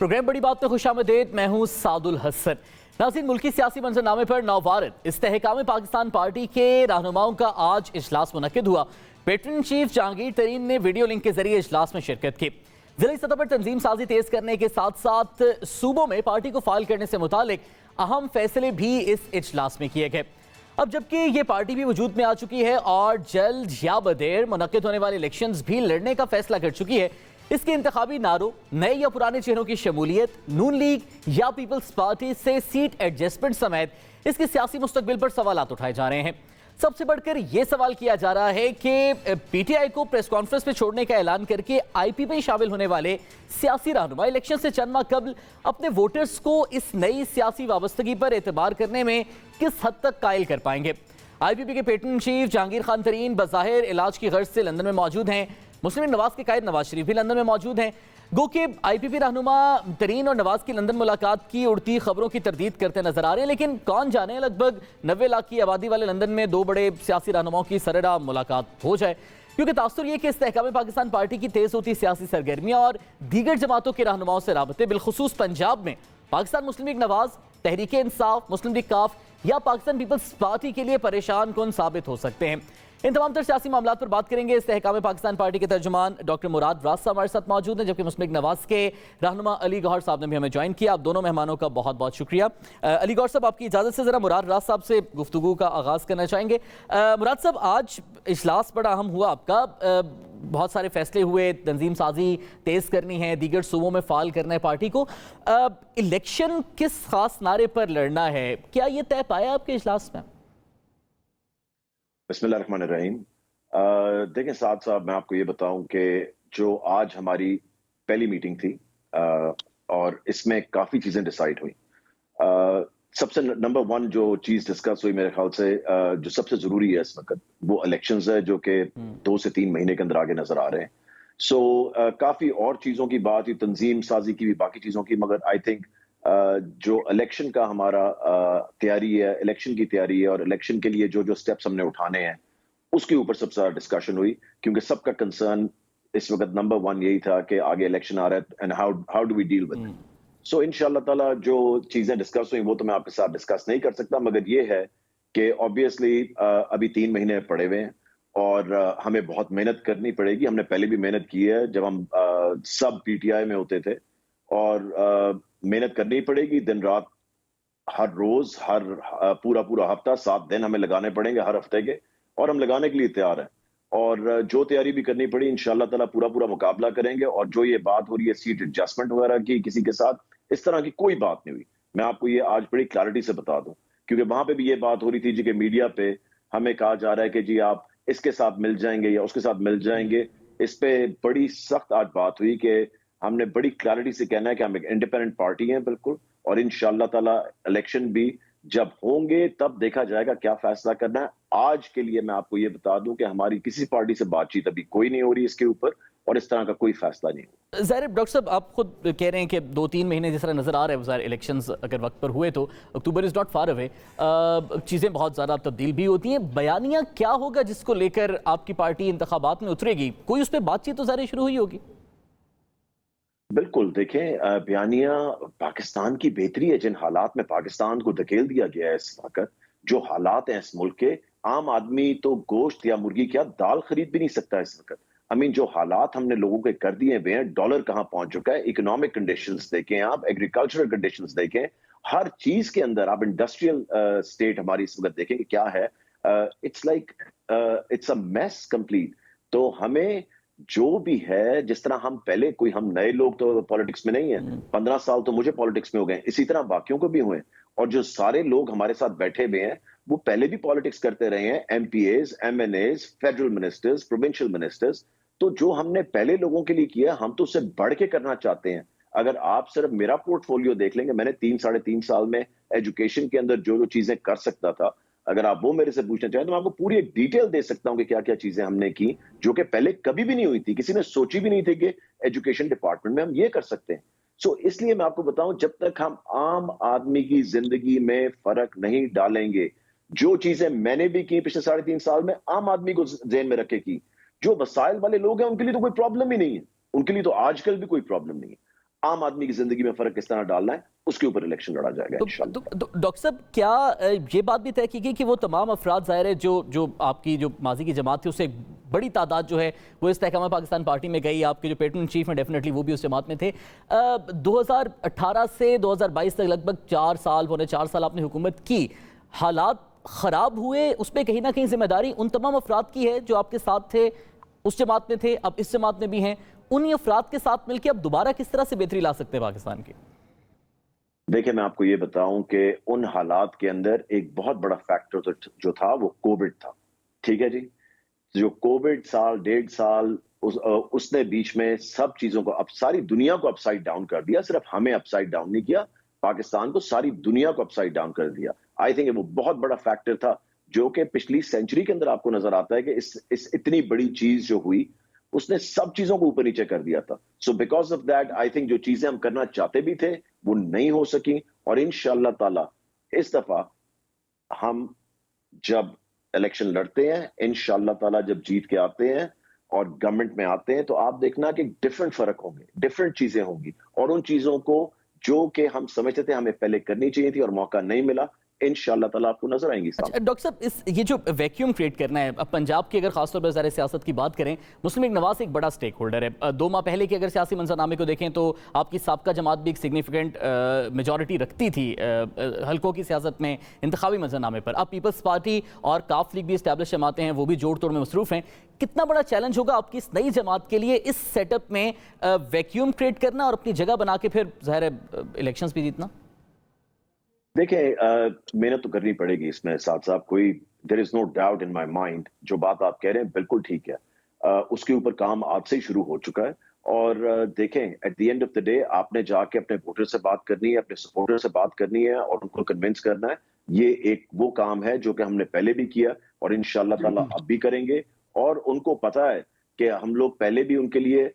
Programme बड़ी बात में खुशामदीद। मैं हूं सादुल हसन। नाज़रीन, मुल्की सियासी मंजरनामे पर नौवारद इस्तेहकाम पाकिस्तान पार्टी के रहनुमाओं का आज इजलास मुनक्किद हुआ। पेट्रन चीफ जहांगीर तरीन ने वीडियो लिंक के जरिए इजलास में शिरकत की। जिला सतह पर तंजीम साजी तेज करने के साथ साथ सूबों में पार्टी को फाइल करने से मुतालिक अहम फैसले भी इस इजलास में किए गए। अब जबकि ये पार्टी भी वजूद में आ चुकी है और जल्द या बदेर मुनक्किद होने वाले इलेक्शंस भी लड़ने का फैसला कर चुकी है, इसके इंतखाबी नारों, नए या पुराने चेहरों की शमूलियत, नून लीग या पीपल्स पार्टी से सीट एडजस्टमेंट समेत इसके सियासी मुस्तकबिल पर सवालात उठाए जा रहे हैं। सबसे बढ़कर यह सवाल किया जा रहा है कि पीटीआई को प्रेस कॉन्फ्रेंस में छोड़ने का ऐलान करके आईपी में शामिल होने वाले सियासी रहनुमा इलेक्शन से चंद माह कबल अपने वोटर्स को इस नई सियासी वाबस्तगी पर एतबार करने में किस हद तक कायल कर पाएंगे। आईपीपी के पेट्रन चीफ जहांगीर खान तरीन बज़ाहिर इलाज की गर्ज से लंदन में मौजूद हैं। मुस्लिम नवाज के कायद नवाज शरीफ भी लंदन में मौजूद हैं। गो के आईपीपी रहनुमा तरीन और नवाज की लंदन मुलाकात की उड़ती खबरों की तरदीद करते नजर आ रहे हैं, लेकिन कौन जाने लगभग 90 लाख की आबादी वाले लंदन में दो बड़े सियासी रहनुमाओं की सरेआम मुलाकात हो जाए, क्योंकि तासुर यह कि इस्तेहकाम पाकिस्तान पार्टी की तेज होती सियासी सरगर्मियां और दीगर जमातों के रहनुमाओं से राबते बिलखुसूस पंजाब में पाकिस्तान मुस्लिम लीग नवाज, तहरीक इंसाफ, मुस्लिम लीग काफ या पाकिस्तान पीपल्स पार्टी के लिए परेशान कुन साबित हो सकते हैं। इन तमाम तर सियासी मामलों पर बात करेंगे। इस्तेहकाम पाकिस्तान पार्टी के तर्जुमान डॉक्टर मुराद राज साहब हमारे साथ मौजूद हैं, जबकि मुस्लिम लीग नवाज के रहनुमा अली गौहर साहब ने भी हमें ज्वाइन किया। आप दोनों मेहमानों का बहुत बहुत शुक्रिया। अली गौहर साहब, आपकी इजाज़त से ज़रा मुराद राज साहब से गुफ्तगू का आगाज़ करना चाहेंगे। मुराद साहब, आज इजलास बड़ा अहम हुआ आपका, बहुत सारे फैसले हुए, तंजीम साजी तेज़ करनी है, दीगर सूबों में फाल करना है पार्टी को। इलेक्शन किस खास नारे पर लड़ना है, क्या ये तय पाया आपके इजलास में? बिस्मिल्लाहिर्रहमानिर्रहीम। देखें साथ साहब, मैं आपको ये बताऊं कि जो आज हमारी पहली मीटिंग थी और इसमें काफ़ी चीज़ें डिसाइड हुई। सबसे नंबर वन जो चीज़ डिस्कस हुई मेरे ख्याल से जो सबसे ज़रूरी है इस वक्त, वो इलेक्शंस है, जो कि 2 से 3 महीने के अंदर आगे नज़र आ रहे हैं। सो काफ़ी और चीज़ों की बात हुई, तंजीम साजी की भी, बाकी चीज़ों की, मगर आई थिंक जो इलेक्शन का हमारा तैयारी है, इलेक्शन की तैयारी है और इलेक्शन के लिए जो जो स्टेप्स हमने उठाने हैं, उसके ऊपर सबसे ज्यादा डिस्कशन हुई, क्योंकि सबका कंसर्न इस वक्त नंबर वन यही था कि आगे इलेक्शन आ रहा है and how do we deal with it. So इंशाल्लाह ताला जो चीजें डिस्कस हुई वो तो मैं आपके साथ डिस्कस नहीं कर सकता, मगर ये है कि ऑब्वियसली अभी 3 महीने पड़े हुए हैं और हमें बहुत मेहनत करनी पड़ेगी। हमने पहले भी मेहनत की है जब हम सब पीटीआई में होते थे, और मेहनत करनी पड़ेगी दिन रात, हर रोज, हर पूरा हफ्ता, 7 दिन हमें लगाने पड़ेंगे हर हफ्ते के, और हम लगाने के लिए तैयार हैं। और जो तैयारी भी करनी पड़ी इंशाल्लाह ताला पूरा मुकाबला करेंगे। और जो ये बात हो रही है सीट एडजस्टमेंट वगैरह की, किसी के साथ इस तरह की कोई बात नहीं हुई। मैं आपको ये आज बड़ी क्लैरिटी से बता दूं, क्योंकि वहां पे भी ये बात हो रही थी जी कि मीडिया पे हमें कहा जा रहा है कि जी आप इसके साथ मिल जाएंगे या उसके साथ मिल जाएंगे। इस पे बड़ी सख्त आज बात हुई कि हमने बड़ी क्लैरिटी से कहना है कि हम एक इंडिपेंडेंट पार्टी हैं बिल्कुल, और इंशाल्लाह ताला इलेक्शन भी जब होंगे तब देखा जाएगा क्या फैसला करना है। आज के लिए मैं आपको ये बता दूं कि हमारी किसी पार्टी से बातचीत अभी कोई नहीं हो रही इसके ऊपर, और इस तरह का कोई फैसला नहीं हुआ। ज़ाहिर डॉक्टर साहब, आप खुद कह रहे हैं कि 2-3 महीने जिस तरह नज़र आ रहे हैं, ज़ाहिर इलेक्शंस अगर वक्त पर हुए तो अक्टूबर इज़ नॉट फार अवे, चीज़ें बहुत ज़्यादा तब्दील भी होती हैं। बयानिया क्या होगा जिसको लेकर आपकी पार्टी इंतखाबात में उतरेगी? कोई उस पर बातचीत तो ज़ाहिर शुरू हुई होगी। बिल्कुल, देखें बयानिया पाकिस्तान की बेहतरी है। जिन हालात में पाकिस्तान को धकेल दिया गया है इस वक्त, जो हालात हैं इस मुल्क के, आम आदमी तो गोश्त या मुर्गी क्या दाल खरीद भी नहीं सकता इस वक्त। जो हालात हमने लोगों के कर दिए हुए हैं, डॉलर कहां पहुंच चुका है, इकोनॉमिक कंडीशंस देखें आप, एग्रीकल्चरल कंडीशंस देखें, हर चीज के अंदर आप इंडस्ट्रियल स्टेट हमारी इस वक्त देखें कि क्या है। It's like it's a mess complete. तो हमें जो भी है, जिस तरह हम पहले, कोई हम नए लोग तो पॉलिटिक्स में नहीं है, 15 साल तो मुझे पॉलिटिक्स में हो गए, इसी तरह बाकियों को भी हुए, और जो सारे लोग हमारे साथ बैठे हुए हैं वो पहले भी पॉलिटिक्स करते रहे हैं, MPAs, MNAs, federal ministers, provincial ministers. तो जो हमने पहले लोगों के लिए किया हम तो उससे बढ़ के करना चाहते हैं। अगर आप सिर्फ मेरा पोर्टफोलियो देख लेंगे, मैंने 3-3.5 साल में एजुकेशन के अंदर जो जो चीजें कर सकता था, अगर आप वो मेरे से पूछना चाहें तो मैं आपको पूरी एक डिटेल दे सकता हूं कि क्या क्या चीजें हमने की, जो कि पहले कभी भी नहीं हुई थी, किसी ने सोची भी नहीं थी कि एजुकेशन डिपार्टमेंट में हम ये कर सकते हैं। सो इसलिए मैं आपको बताऊं, जब तक हम आम आदमी की जिंदगी में फर्क नहीं डालेंगे, जो चीजें मैंने भी की पिछले 3.5 साल में, आम आदमी को जेन में रखे की, जो वसाइल वाले लोग हैं उनके लिए तो कोई प्रॉब्लम ही नहीं है, उनके लिए तो आजकल भी कोई प्रॉब्लम नहीं है। आम आदमी की जिंदगी में फर्क किस तरह डालना है, उसके ऊपर इलेक्शन लड़ा जाएगा इंशाल्लाह। डॉक्टर साहब, क्या ये बात भी तय की गई कि वो तमाम अफराद ज़ाहिर है जो आपकी जो माजी की जमात थी उससे एक बड़ी तादाद जो है वो इस्तेहकाम पाकिस्तान पार्टी में गई, आपके जो पेट्रोन चीफ हैं डेफिनेटली वो भी उस जमात में थे। 2018 से 2022 तक लगभग 4 साल, पौने 4 साल आपने हुकूमत की, हालात ख़राब हुए, उस पर कहीं ना कहीं जिम्मेदारी उन तमाम अफराद की है जो आपके साथ थे, उस जमात में थे, अब इस जमात में भी हैं। उन अफराद के साथ मिलकर अब दोबारा किस तरह से बेहतरी ला सकते हैं पाकिस्तान की? देखिए, मैं आपको ये बताऊं कि उन हालात के अंदर एक बहुत बड़ा फैक्टर जो था वो कोविड था। ठीक है जी, जो कोविड साल 1.5 साल उसने बीच में सब चीजों को, अब सारी दुनिया को अपसाइड डाउन कर दिया। सिर्फ हमें अपसाइड डाउन नहीं किया, पाकिस्तान को, सारी दुनिया को अपसाइड डाउन कर दिया। आई थिंक वो बहुत बड़ा फैक्टर था जो कि पिछली सेंचुरी के अंदर आपको नजर आता है कि इस इतनी बड़ी चीज जो हुई उसने सब चीजों को ऊपर नीचे कर दिया था। So because of that I think जो चीजें हम करना चाहते भी थे वो नहीं हो सकी, और इंशाअल्लाह ताला इस दफा हम जब इलेक्शन लड़ते हैं, इंशाअल्लाह ताला जब जीत के आते हैं और गवर्नमेंट में आते हैं, तो आप देखना कि डिफरेंट फर्क होंगे, डिफरेंट चीजें होंगी, और उन चीजों को जो कि हम समझते थे हमें पहले करनी चाहिए थी और मौका नहीं मिला, इंशाअल्लाह ताला आपको नजर आएंगी। अच्छा डॉक्टर साहब, ये जो वैक्यूम क्रिएट करना है, अब पंजाब की अगर खासतौर पर ज़ाहिर सियासत की बात करें, मुस्लिम लीग नवाज एक बड़ा स्टेक होल्डर है। 2 माह पहले की अगर सियासी मंजरनामे को देखें तो आपकी साबका जमात भी एक सिग्निफिकेंट मेजॉरिटी रखती थी हल्कों की सियासत में, इंतखाबी मंजरनामे पर। अब पीपल्स पार्टी और काफ लीग भी इस्टेब्लिश जमातें हैं, वो भी जोड़ तोड़ में मसरूफ़ हैं। कितना बड़ा चैलेंज होगा आपकी इस नई जमात के लिए इस सेटअप में वैक्यूम क्रिएट करना और अपनी जगह बना के फिर ज़ाहिर इलेक्शंस भी जीतना? देखिए, मेहनत तो करनी पड़ेगी इसमें साथ साथ, कोई there is no doubt in my mind. जो बात आप कह रहे हैं बिल्कुल ठीक है, उसके ऊपर काम आज से ही शुरू हो चुका है। और देखें, eight the end of the day आपने जाके अपने वोटर से बात करनी है, अपने सपोर्टर से बात करनी है और उनको कन्विंस करना है। ये एक वो काम है जो कि हमने पहले भी किया और इंशाअल्लाह ताला अब भी करेंगे। और उनको पता है कि हम लोग पहले भी उनके लिए,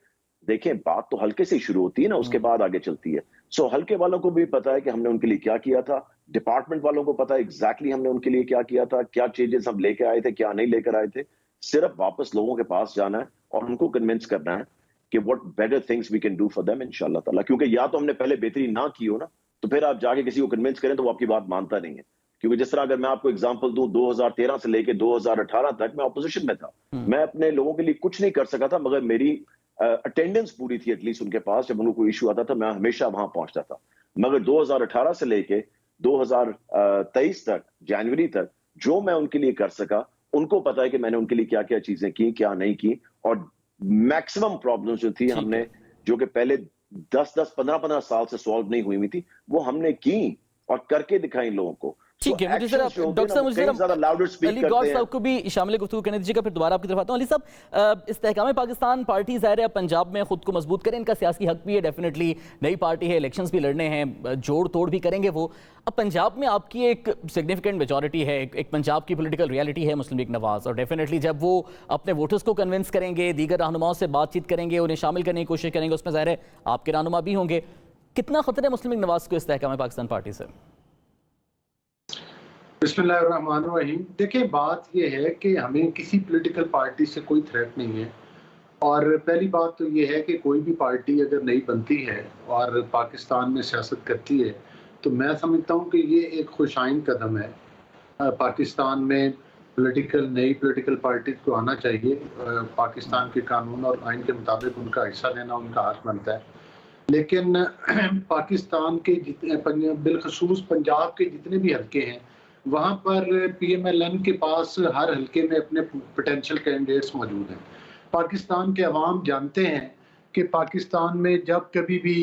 देखें बात तो हल्के से ही शुरू होती है ना, उसके बाद आगे चलती है। सो हल्के वालों को भी पता है कि हमने उनके लिए क्या किया था, डिपार्टमेंट वालों को पता है एग्जैक्टली हमने उनके लिए क्या किया था, क्या चेंजेस हम लेके आए थे, क्या नहीं लेकर आए थे। सिर्फ वापस लोगों के पास जाना है और उनको कन्विंस करना है कि what better things we can do for them इंशाअल्लाह ताला। क्योंकि या तो हमने पहले बेहतरी ना की हो ना, तो फिर आप जाके किसी को कन्विंस करें तो वो आपकी बात मानता नहीं है। क्योंकि जिस तरह अगर मैं आपको एग्जांपल दूं, 2013 से लेके 2018 तक मैं ऑपोजिशन में था। मैं अपने लोगों के लिए कुछ नहीं कर सका था, मगर मेरी अटेंडेंस पूरी थी एटलीस्ट उनके पास। जब उनको कोई इशू आता था मैं हमेशा वहां पहुंचता था। मगर 2018 से लेके 2023 तक, जनवरी तक, जो मैं उनके लिए कर सका, उनको पता है कि मैंने उनके लिए क्या क्या चीजें की, क्या नहीं की। और मैक्सिमम प्रॉब्लम्स जो थी हमने, जो कि पहले 10-10, 15-15 साल से सॉल्व नहीं हुई हुई थी, वो हमने की और करके दिखाई लोगों को। ठीक है, मुझे जरा डॉक्टर साहब, मुझे अली गौर साहब को भी शामिल गुफ्तगू करने दीजिएगा, फिर दोबारा आपकी तरफ आता हूँ। अली साहब, इस्तेहकाम पाकिस्तान पार्टी ज़ाहिर है पंजाब में खुद को मजबूत करें, इनका सियासी हक भी है, डेफिनेटली नई पार्टी है, इलेक्शंस भी लड़ने हैं, जोड़ तोड़ भी करेंगे वो। अब पंजाब में आपकी एक सिग्निफिकेंट मेजॉरिटी है, एक पंजाब की पॉलिटिकल रियलिटी है मुस्लिम लीग नवाज, और डेफिनेटली जब वो अपने वोटर्स को कन्विंस करेंगे, दीगर रहनुमाओं से बातचीत करेंगे, उन्हें शामिल करने की कोशिश करेंगे, उसमें ज़ाहिर है आपके रहनुमा भी होंगे। कितना खतरा है मुस्लिम लीग नवाज को इस्तेहकाम पाकिस्तान पार्टी से? बिस्मिल्लाहिर्रहमानिर्रहीम। देखिए, बात यह है कि हमें किसी पॉलिटिकल पार्टी से कोई थ्रेट नहीं है। और पहली बात तो ये है कि कोई भी पार्टी अगर नई बनती है और पाकिस्तान में सियासत करती है, तो मैं समझता हूँ कि ये एक खुशाइन कदम है। पाकिस्तान में नई पॉलिटिकल पार्टी को आना चाहिए। पाकिस्तान के कानून और आइन के मुताबिक उनका हिस्सा लेना उनका हक बनता है। लेकिन पाकिस्तान के बिलखसूस पंजाब के जितने भी हल्के हैं, वहाँ पर PMLN के पास हर हल्के में अपने पोटेंशियल कैंडिडेट्स मौजूद हैं। पाकिस्तान के अवाम जानते हैं कि पाकिस्तान में जब कभी भी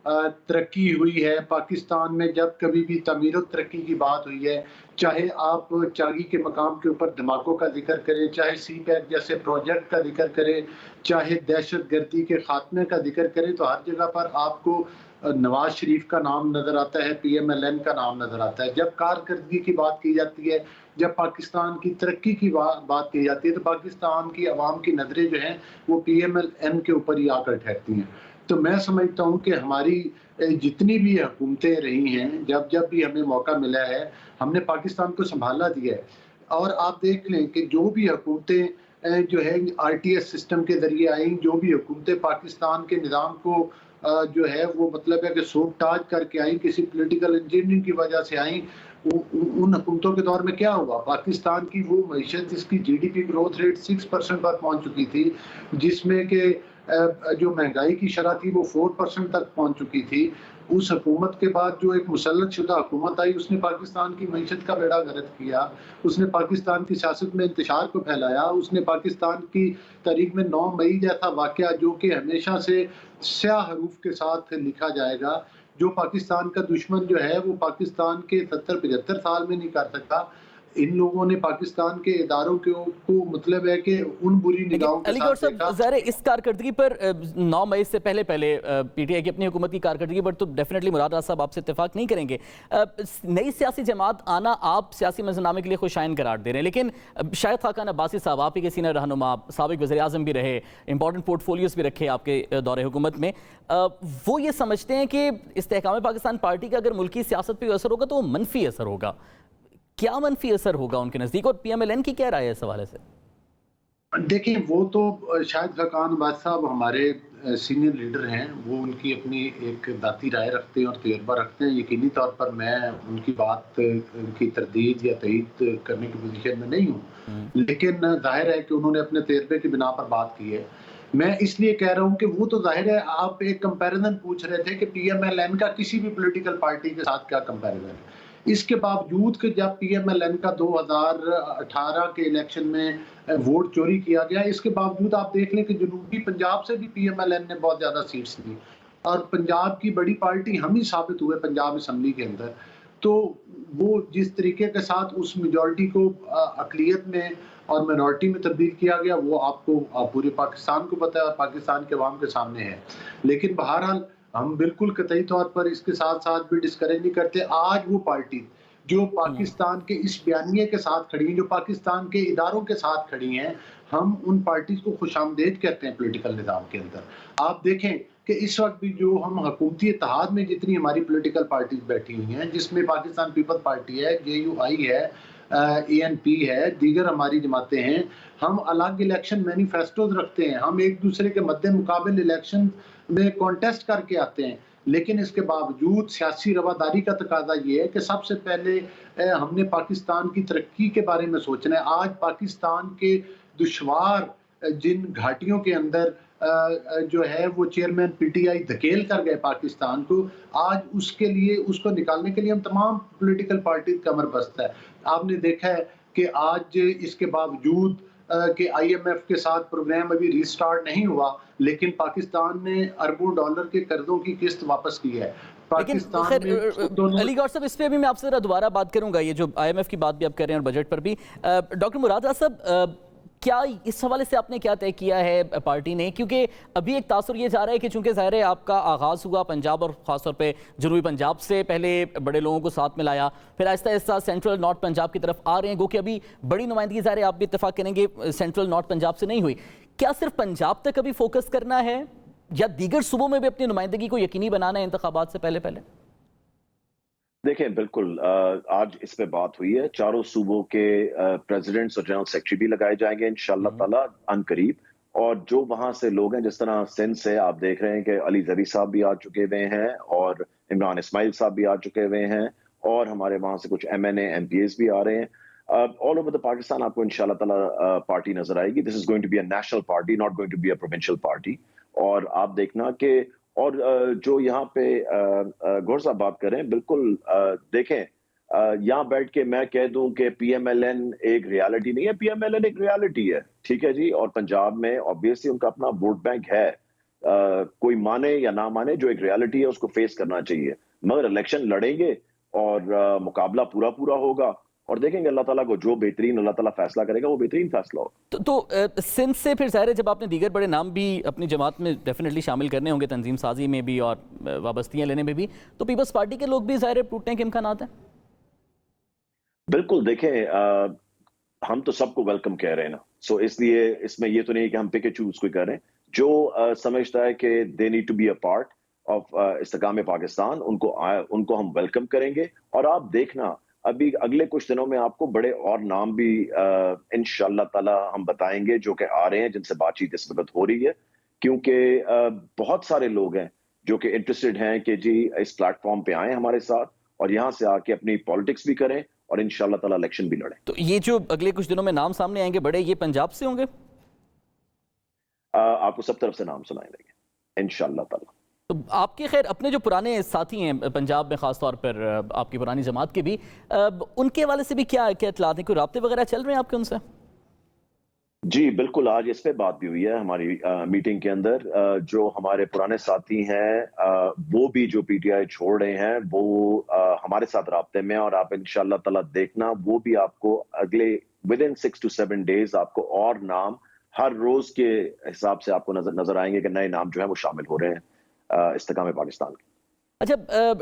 तरक्की हुई है, पाकिस्तान में जब कभी भी तमीर और तरक्की की बात हुई है, चाहे आप चागी के मकाम के ऊपर धमाकों का जिक्र करें, चाहे CPEC जैसे प्रोजेक्ट का जिक्र करें, चाहे दहशतगर्दी के खात्मे का जिक्र करें, तो हर जगह पर आपको नवाज शरीफ का नाम नजर आता है, PMLN का नाम नजर आता है। जब कारकर्दगी की बात की जाती है, जब पाकिस्तान की तरक्की की बात की जाती है, तो पाकिस्तान की आवाम की नजरें जो हैं वो PMLN के ऊपर ही आकर ठहरती हैं। तो मैं समझता हूँ कि हमारी जितनी भी हुकूमतें रही हैं, जब जब भी हमें मौका मिला है, हमने पाकिस्तान को संभाला दिया है। और आप देख लें कि जो भी हुकूमतें जो है RTS सिस्टम के जरिए आई, जो भी हुकूमतें पाकिस्तान के निज़ाम को जो है वो मतलब है कि सोबताज करके आई, किसी पॉलिटिकल इंजीनियरिंग की वजह से आई। उन हुकूमतों के दौर में क्या हुआ? पाकिस्तान की वो मईशत जिसकी जीडीपी ग्रोथ रेट 6% पर पहुंच चुकी थी, जिसमें कि जो महंगाई की शरह थी वो 4% तक पहुंच चुकी थी। उस हुकूमत के बाद जो एक मुसल्लत शुदा हुकूमत आई, उसने पाकिस्तान की मईशत का बेड़ा गर्क किया, उसने पाकिस्तान की सियासत में इंतशार को फैलाया, उसने पाकिस्तान की तारीख में 9 मई जैसा वाक़या, जो कि हमेशा से स्याह हरूफ के साथ लिखा जाएगा, जो पाकिस्तान का दुश्मन जो है वो पाकिस्तान के 70-75 साल में नहीं कर सकता। इन लोगों ने पाकिस्तान के इदारों को मतलब है कि उन बुरी निगाहों के अली साथ गौहर साहब, देखा। ज़ाहिर है इस कारकर्दगी पर 9 मई से पहले पीटीआई की अपनी हुकूमत की कारकर्दगी पर तो डेफिनेटली मुराद राज साहब आपसे इत्तेफाक नहीं करेंगे। नई सियासी जमात आना आप सियासी मंजरनामे के लिए खुशाइन करार दे रहे हैं, लेकिन शायद खाकान अब्बासी साहब, आप ही के सीनियर रहनुमा, साबिक वज़ीर आज़म भी रहे, इंपॉर्टेंट पोर्टफोलियोज भी रखे आपके दौरे हुकूमत में, वो ये समझते हैं कि इस्तेहकाम पाकिस्तान पार्टी का अगर मुल्की सियासत पर असर होगा तो वो मनफी असर होगा। क्या मनफी असर होगा उनके नज़दीक, और पीएमएलएन की क्या राय है इस हवाले से? देखिए, वो तो शाहिद खाकान अब्बासी साहब हमारे सीनियर लीडर हैं, वो उनकी अपनी एक ज़ाती राय रखते हैं और तजुर्बा रखते हैं। यकीनी तौर पर मैं उनकी बात उनकी तरदीद या तईद करने की पोजीशन में नहीं हूँ। लेकिन ज़ाहिर है कि उन्होंने अपने तजुर्बे की बिना पर बात की है। मैं इसलिए कह रहा हूँ कि वो तो ज़ाहिर है, आप एक कंपैरिज़न पूछ रहे थे कि पीएमएलएन का किसी भी पॉलिटिकल पार्टी के साथ क्या कंपैरिज़न है। इसके बावजूद कि जब पीएमएलएन का 2018 के इलेक्शन में वोट चोरी किया गया, इसके बावजूद आप देख लें कि जनूबी पंजाब से भी पीएमएलएन ने बहुत ज़्यादा सीट्स ली और पंजाब की बड़ी पार्टी हम ही साबित हुए पंजाब असम्बली के अंदर। तो वो जिस तरीके के साथ उस मेजॉरिटी को अक़लियत में और माइनॉरिटी में तब्दील किया गया, वो आपको पूरे पाकिस्तान को पता है और पाकिस्तान के अवाम के सामने है। लेकिन बहरहाल हम बिल्कुल कतई तौर पर इसके साथ-साथ भी डिस्करेज नहीं करते। आज वो पार्टी जो पाकिस्तान के इस बयानिए के साथ खड़ी हैं, जो पाकिस्तान के इदारों के साथ खड़ी हैं, हम उन पार्टीज़ को खुशामदीद कहते हैं पॉलिटिकल निज़ाम के अंदर। आप देखें कि इस वक़्त भी जो हम हुकूमती इत्तेहाद में जितनी हमारी पॉलिटिकल पार्टीज़ बैठी हुई हैं, जिसमें पाकिस्तान पीपल्स पार्टी है, जेयूआई है, एएनपी है, दीगर हमारी जमातें हैं, हम अलग इलेक्शन मैनिफेस्टोज़ रखते हैं, हम एक-दूसरे के मद्दे-मुकाबिल इलेक्शन में कॉन्टेस्ट करके आते हैं। लेकिन इसके बावजूद सियासी रवादारी का तकाज़ा ये है कि सबसे पहले हमने पाकिस्तान की तरक्की के बारे में सोचना है। आज पाकिस्तान के दुश्वार जिन घाटियों के अंदर जो है वो चेयरमैन पीटीआई धकेल कर गए पाकिस्तान को, आज उसके लिए उसको निकालने के लिए हम तमाम पॉलिटिकल पार्टी कमर बस्त है। आपने देखा है कि आज इसके बावजूद कि आईएमएफ के साथ प्रोग्राम अभी रीस्टार्ट नहीं हुआ, लेकिन पाकिस्तान ने अरबों डॉलर के कर्जों की किस्त वापस की है। लेकिन खैर अली गौहर साहब, इस पे भी मैं आपसे दोबारा बात करूंगा, ये जो आईएमएफ की बात भी आप कर रहे हैं और बजट पर भी। डॉक्टर मुराद राज साहब, क्या इस हवाले से आपने क्या तय किया है पार्टी ने? क्योंकि अभी एक तासुर ये जा रहा है कि चूंकि ज़ाहिर है आपका आगाज़ हुआ पंजाब और ख़ासतौर पे जनूबी पंजाब से, पहले बड़े लोगों को साथ में लाया, फिर आहिस्ता आहिस्ता सेंट्रल नॉर्थ पंजाब की तरफ आ रहे हैं, गो कि अभी बड़ी नुमाइंदगी ज़ाहिर है आप भी इत्तेफाक करेंगे सेंट्रल नॉर्थ पंजाब से नहीं हुई। क्या सिर्फ पंजाब तक अभी फोकस करना है या दीगर सूबों में भी अपनी नुमाइंदगी को यकीनी बनाना है इंतखाबात से पहले पहले? देखें, बिल्कुल आज इस पे बात हुई है। चारों सूबों के प्रेसिडेंट्स और जनरल सेक्रेटरी भी लगाए जाएंगे इंशाल्लाह ताला अनकरीब। और जो वहां से लोग हैं, जिस तरह सिंध से आप देख रहे हैं कि अली जरी साहब भी आ चुके हुए हैं और इमरान इस्माइल साहब भी आ चुके हुए हैं, और हमारे वहां से कुछ MNA MPs भी आ रहे हैं। ऑल ओवर द पाकिस्तान आपको इंशाल्लाह ताला पार्टी नजर आएगी। This is going to be a national party, not going to be a provincial party. और आप देखना कि और जो यहाँ पे गौर साहब बात करें, बिल्कुल देखें, यहाँ बैठ के मैं कह दूं कि पीएमएलएन एक रियलिटी नहीं है। पीएमएलएन एक रियलिटी है, ठीक है जी। और पंजाब में ऑब्वियसली उनका अपना वोट बैंक है, कोई माने या ना माने, जो एक रियलिटी है उसको फेस करना चाहिए। मगर इलेक्शन लड़ेंगे और मुकाबला पूरा पूरा होगा और देखेंगे अल्लाह ताला को जो बेहतरीन अल्लाह ताला फैसला करेगा वो बेहतरीन फैसला होगा। तो सिंध से फिर ज़ाहिर है जब आपने दीगर बड़े नाम भी अपनी जमात में डेफिनेटली शामिल करने होंगे, तंजीम साजी में भी और वाबस्तियाँ लेने में भी, तो पीपल्स पार्टी के लोग भी ज़ाहिर है टूटने के इम्कानात हैं? बिल्कुल, देखें, हम तो सबको वेलकम कह रहे हैं ना, सो इसलिए इसमें ये तो नहीं कि हम पिक एंड चूज कोई कर रहे हैं। जो समझता है कि they need to be a part of इस्तेकाम पाकिस्तान, उनको हम वेलकम करेंगे। और आप देखना अभी अगले कुछ दिनों में आपको बड़े और नाम भी इंशाअल्लाह ताला हम बताएंगे जो कि आ रहे हैं, जिनसे बातचीत इस वक्त हो रही है। क्योंकि बहुत सारे लोग हैं जो कि इंटरेस्टेड हैं कि जी इस प्लेटफॉर्म पे आए हमारे साथ और यहाँ से आके अपनी पॉलिटिक्स भी करें और इंशाल्लाह ताला इलेक्शन भी लड़ें। तो ये जो अगले कुछ दिनों में नाम सामने आएंगे बड़े, ये पंजाब से होंगे? आपको सब तरफ से नाम सुनाए देंगे इंशाल्लाह ताला। तो आपके खैर अपने जो पुराने साथी हैं पंजाब में, खास तौर पर आपकी पुरानी जमात के भी, उनके हवाले से भी क्या क्या इत्तलात हैं? कोई राब्ते वगैरह चल रहे हैं आपके उनसे? जी बिल्कुल, आज इस पे बात भी हुई है हमारी मीटिंग के अंदर। जो हमारे पुराने साथी हैं वो भी जो पीटीआई छोड़ रहे हैं वो हमारे साथ राब्ते में, और आप इंशाल्लाह ताला देखना वो भी आपको अगले विद इन 6 to 7 डेज आपको और नाम हर रोज के हिसाब से आपको नजर आएंगे कि नए नाम जो है वो शामिल हो रहे हैं इस्तेकाम पाकिस्तान के। अच्छा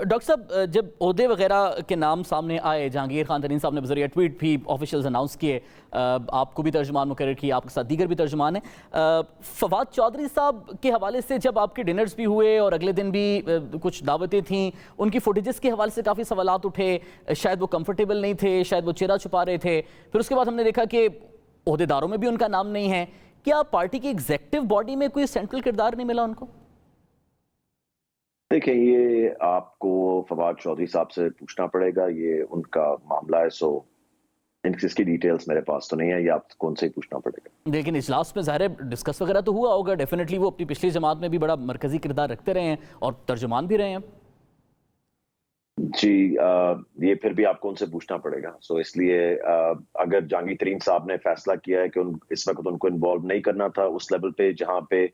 डॉक्टर साहब, जब ओहदे वगैरह के नाम सामने आए, जहांगीर खान तरीन साहब ने बज़रिया ट्वीट भी ऑफिशियल्स अनाउंस किए, आपको भी तर्जुमान मुकर्रर किया, आपके साथ दीगर भी तर्जुमान हैं। फवाद चौधरी साहब के हवाले से जब आपके डिनर्स भी हुए और अगले दिन भी कुछ दावतें थीं, उनकी फुटेजेस के हवाले से काफ़ी सवालात उठे, शायद वो कंफर्टेबल नहीं थे, शायद वो चेहरा छुपा रहे थे। फिर उसके बाद हमने देखा कि ओहदेदारों में भी उनका नाम नहीं है। क्या पार्टी की एग्जेक्टिव बॉडी में कोई सेंट्रल किरदार नहीं मिला उनको? देखिए, ये आपको फवाद चौधरी साहब से पूछना पड़ेगा, ये उनका मामला है। सो इसकी डिटेल्स मेरे पास तो नहीं है, ये आपको उनसे ही पूछना पड़ेगा। लेकिन इजलास में ज़ाहिर है डिस्कस वगैरह तो हुआ होगा, डेफिनेटली वो अपनी पिछली जमात में भी बड़ा मरकजी किरदार रखते रहे हैं और तर्जुमान भी रहे हैं। जी ये फिर भी आपको उनसे पूछना पड़ेगा। सो इसलिए अगर जहांगीर तरीन साहब ने फैसला किया है कि इस वक्त उनको इन्वॉल्व नहीं करना था उस लेवल पे जहां पे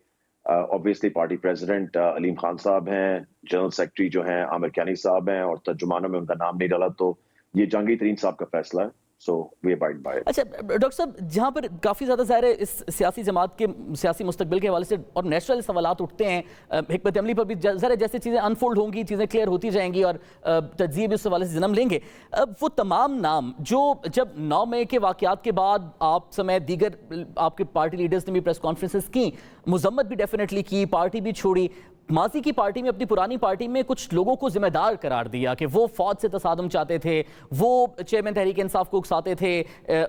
obviously party president Aleem Khan साहब हैं, जनरल सेक्रेटरी जो हैं आमिर क्यानी साहब हैं और तर्जुमानों में उनका नाम नहीं डाला, तो ये जहांगीर तरीन साहब का फैसला है। So we abide by it. अच्छा डॉक्टर साहब, जहाँ पर काफ़ी ज़्यादा ज़ाहिर है इस सियासी जमात के सियासी मुस्तकबिल के हवाले से और नेशनल सवालात उठते हैं, हिकमत अमली पर भी ज़रा जैसे चीज़ें अनफोल्ड होंगी, चीज़ें क्लियर होती जाएंगी और तज्ज़िये भी उस हवाले से जन्म लेंगे। अब वो तमाम नाम जो जब 9 मई के वाक़यात के बाद आप समेत दीगर आपके पार्टी लीडर्स ने भी प्रेस कॉन्फ्रेंसेस की, मुजम्मत भी डेफिनेटली की, पार्टी भी छोड़ी, माजी की पार्टी में, अपनी पुरानी पार्टी में कुछ लोगों को जिम्मेदार करार दिया कि वो फौज से तसादम चाहते थे, वो चेयरमैन तहरीक इंसाफ को उकसाते थे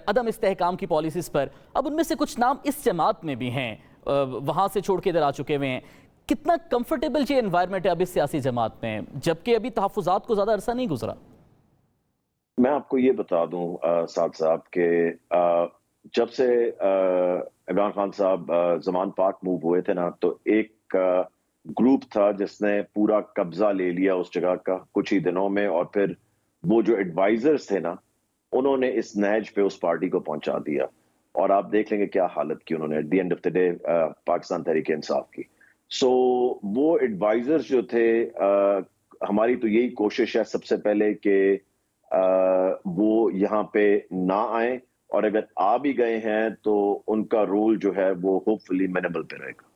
अदम इस्तेहकाम की पॉलिसीज़ पर। अब उनमें से कुछ नाम इस जमात में भी हैं, वहाँ से छोड़ के इधर आ चुके हुए हैं। कितना कंफर्टेबल ये एनवायरनमेंट है अब इस सियासी जमात में, जबकि अभी तहफ़्फ़ुज़ात को ज़्यादा अरसा नहीं गुजरा? मैं आपको ये बता दूं साद साहब के जब से इमरान खान साहब जमान पाक मूव हुए थे ना, तो एक ग्रुप था जिसने पूरा कब्जा ले लिया उस जगह का कुछ ही दिनों में, और फिर वो जो एडवाइजर्स थे ना, उन्होंने इस नहज पे उस पार्टी को पहुंचा दिया और आप देख लेंगे क्या हालत की उन्होंने at the end of the day Pakistan Tehreek Insaf की। सो वो एडवाइजर्स जो थे, हमारी तो यही कोशिश है सबसे पहले कि वो यहाँ पे ना आए, और अगर आ भी गए हैं तो उनका रोल जो है वो होपफुली मिनिमल पे रहेगा।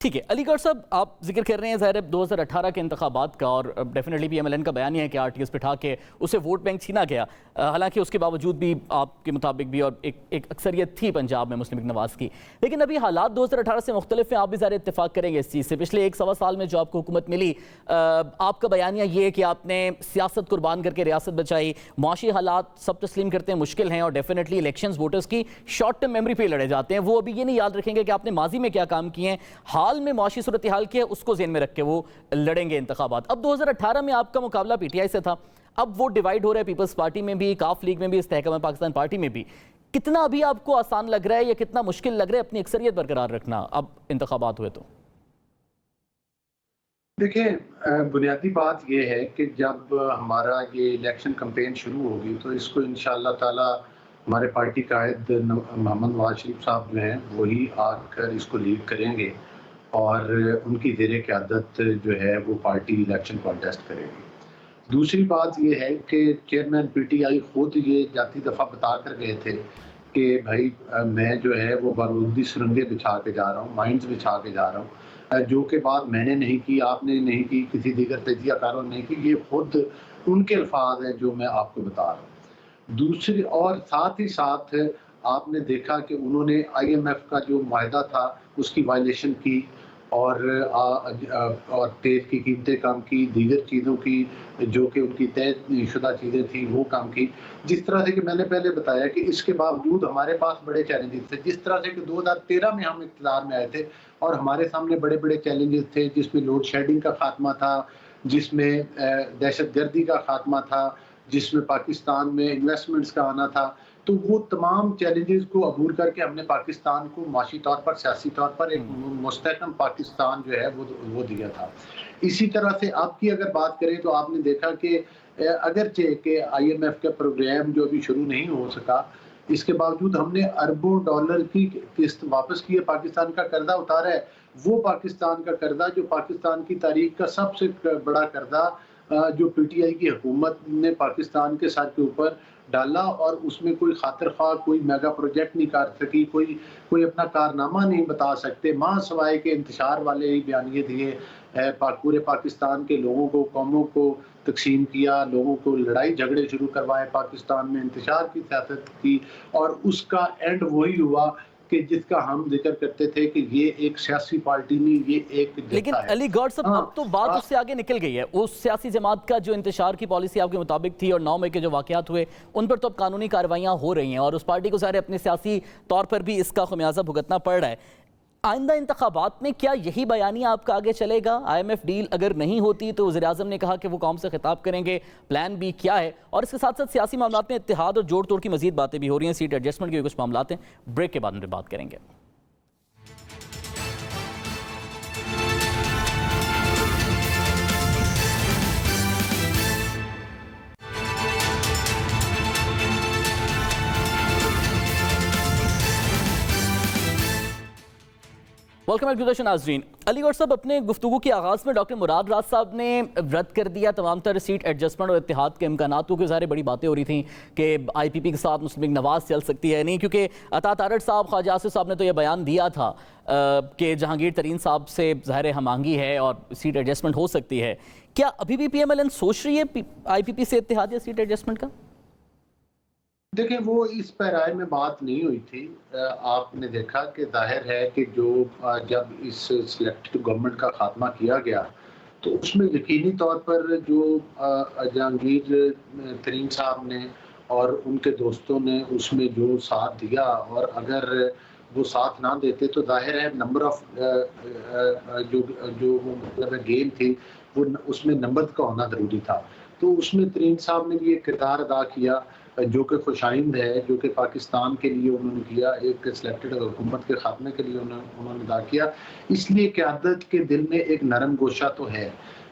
ठीक है अलीगढ़ साहब, आप जिक्र कर रहे हैं ज़ाहिर 2018 के इंतखाबात का, और डेफिनेटली भी एमएलएन का बयान है कि आरटीएस पे ठा के उसे वोट बैंक छीना गया। हालांकि उसके बावजूद भी आपके मुताबिक भी और एक अक्सरियत थी पंजाब में मुस्लिम लीग नवाज़ की, लेकिन अभी हालात 2018 से मुख्तलिफ हैं। आप भी ज़ाहिर इत्तेफाक करेंगे इस चीज़ से। पिछले 1-1.25 साल में जो आपको हुकूमत मिली, आपका बयानिया ये है कि आपने सियासत कुर्बान करके रियासत बचाई। मुआशी हालात सब तस्लीम करते हैं मुश्किल हैं, और डेफिनेटली इलेक्शंस वोटर्स की शॉर्ट टर्म मेमोरी पे लड़े जाते हैं। वो अभी ये नहीं याद रखेंगे कि आपने माजी में क्या काम किए हैं, हाल में मुआशी सूरत हाल की है उसको ज़हन में रख के वो लड़ेंगे इंतखाबात। अब 2018 में आपका मुकाबला पीटीआई से था, अब वो डिवाइड हो रहा है पीपल्स पार्टी में भी, काफ लीग में भी, इस्तेहकाम पाकिस्तान पार्टी में भी। कितना अभी आपको आसान लग रहा है या कितना मुश्किल लग रहा है अपनी अक्सरियत बरकरार रखना अब इंतखाबात हुए तो? देखिए, बुनियादी बात यह है कि जब हमारा ये इलेक्शन कैंपेन शुरू होगी तो इसको इंशाअल्लाह ताला हमारे पार्टी कायद मोहम्मद नवाज शरीफ साहब जो हैं वही आकर इसको लीड करेंगे, और उनकी ज़ेरे क़यादत जो है वो पार्टी इलेक्शन कॉन्टेस्ट करेगी। दूसरी बात ये है कि चेयरमैन पीटीआई खुद ये जाती दफ़ा बता कर गए थे कि भाई मैं जो है वो बारूदी सुरंगें बिछा के जा रहा हूँ, माइंस बिछा के जा रहा हूँ, जो कि बात मैंने नहीं की, आपने नहीं की, किसी दीगर तजियाकारों ने नहीं की। ये खुद उनके अल्फाज हैं जो मैं आपको बता रहा हूँ। दूसरी और साथ ही साथ आपने देखा कि उन्होंने IMF का जो मायदा था उसकी वायलेशन की, और तेल की कीमतें कम की, दीगर चीज़ों की जो कि उनकी तयशुदा चीज़ें थी वो कम की। जिस तरह से कि मैंने पहले बताया कि इसके बावजूद हमारे पास बड़े चैलेंजेस थे। जिस तरह से कि 2013 में हम इक़्तिदार में आए थे और हमारे सामने बड़े-बड़े चैलेंजेस थे, जिसमें लोड शेडिंग का खात्मा था, जिसमें दहशतगर्दी का खात्मा था, जिसमें पाकिस्तान में इन्वेस्टमेंट्स का आना था। तो वो तमाम चैलेंजेस को अबूर करके हमने पाकिस्तान को माशी तौर पर, सियासी तौर पर एक मुस्तहकम पाकिस्तान जो है वो दिया था। इसी तरह से अब की अगर बात करें तो आपने देखा कि अगरचे कि IMF का प्रोग्राम जो अभी शुरू नहीं हो सका, इसके बावजूद हमने अरबों डॉलर की किस्त वापस की है, पाकिस्तान का कर्जा उतारा है। वो पाकिस्तान का कर्जा जो पाकिस्तान की तारीख का सबसे बड़ा कर्जा जो PTI की हुकूमत ने पाकिस्तान के सर के ऊपर डाला और उसमें कोई खातिर ख्वाह कोई मेगा प्रोजेक्ट नहीं कर सकी, कोई अपना कारनामा नहीं बता सकते, मां सवाए के इंतशार वाले ही बयानिए दिए, पूरे पाकिस्तान के लोगों को, कौमों को तकसीम किया, लोगों को लड़ाई झगड़े शुरू करवाए, पाकिस्तान में इंतशार की सियासत की और उसका एंड वही हुआ कि जिसका हम जिक्र करते थे कि ये एक सियासी पार्टी नहीं, ये एक लेकिन अली गौर साहब अब तो बात उससे आगे निकल गई है। उस सियासी जमात का जो इंतशार की पॉलिसी आपके मुताबिक थी और 9 मई के जो वाकयात हुए उन पर तो अब कानूनी कार्रवाइयां हो रही हैं और उस पार्टी को सारे अपने सियासी तौर पर भी इसका खमियाजा भुगतना पड़ रहा है। आइंदा इंतखाबात में क्या यही बयानिया आपका आगे चलेगा? IMF डील अगर नहीं होती तो वज़ीर-ए-आज़म ने कहा कि वो कौम से खिताब करेंगे, प्लान बी क्या है? और इसके साथ साथ सियासी मामलात में इत्तेहाद और जोड़ तोड़ की मजीद बातें भी हो रही हैं, सीट एडजस्टमेंट के कुछ मामलात हैं, ब्रेक के बाद में बात करेंगे। वेलकम एजुकेशन नाज़रीन। अली गौर साहब, अपने गुफ्तगू के आगाज़ में डॉक्टर मुराद राज साहब ने रद्द कर दिया तमाम तरह सीट एडजस्टमेंट और इत्तेहाद के इम्कानात को। ज़ाहिर बड़ी बातें हो रही थी कि IPP के साथ मुस्लिम लीग नवाज चल सकती है नहीं, क्योंकि अता तारड़ साहब, ख्वाजा आसिफ साहब ने तो यह बयान दिया था कि जहांगीर तरीन साहब से ज़ाहिर हमआंगी है और सीट एडजस्टमेंट हो सकती है। क्या अभी भी PMLN सोच रही है IPP से इत्तेहाद या सीट एडजस्टमेंट का? देखिए, वो इस पैराए में बात नहीं हुई थी। आपने देखा कि जाहिर है कि जो जब इस सिलेक्टेड गवर्नमेंट का खात्मा किया गया तो उसमें यकीनी तौर पर जो जहांगीर तरीन साहब ने और उनके दोस्तों ने उसमें जो साथ दिया, और अगर वो साथ ना देते तो जाहिर है नंबर ऑफ जो मतलब गेम थी वो उसमें नंबर का होना ज़रूरी था। तो उसमें तरीन साहब ने भी एक किरदार अदा किया जो कि खुशाइंद है, जो कि पाकिस्तान के लिए उन्होंने किया, एक सिलेक्टेड हुकूमत के खात्मे के लिए उन्होंने अदा किया। इसलिए क़यादत के दिल में एक नरम गोशा तो है,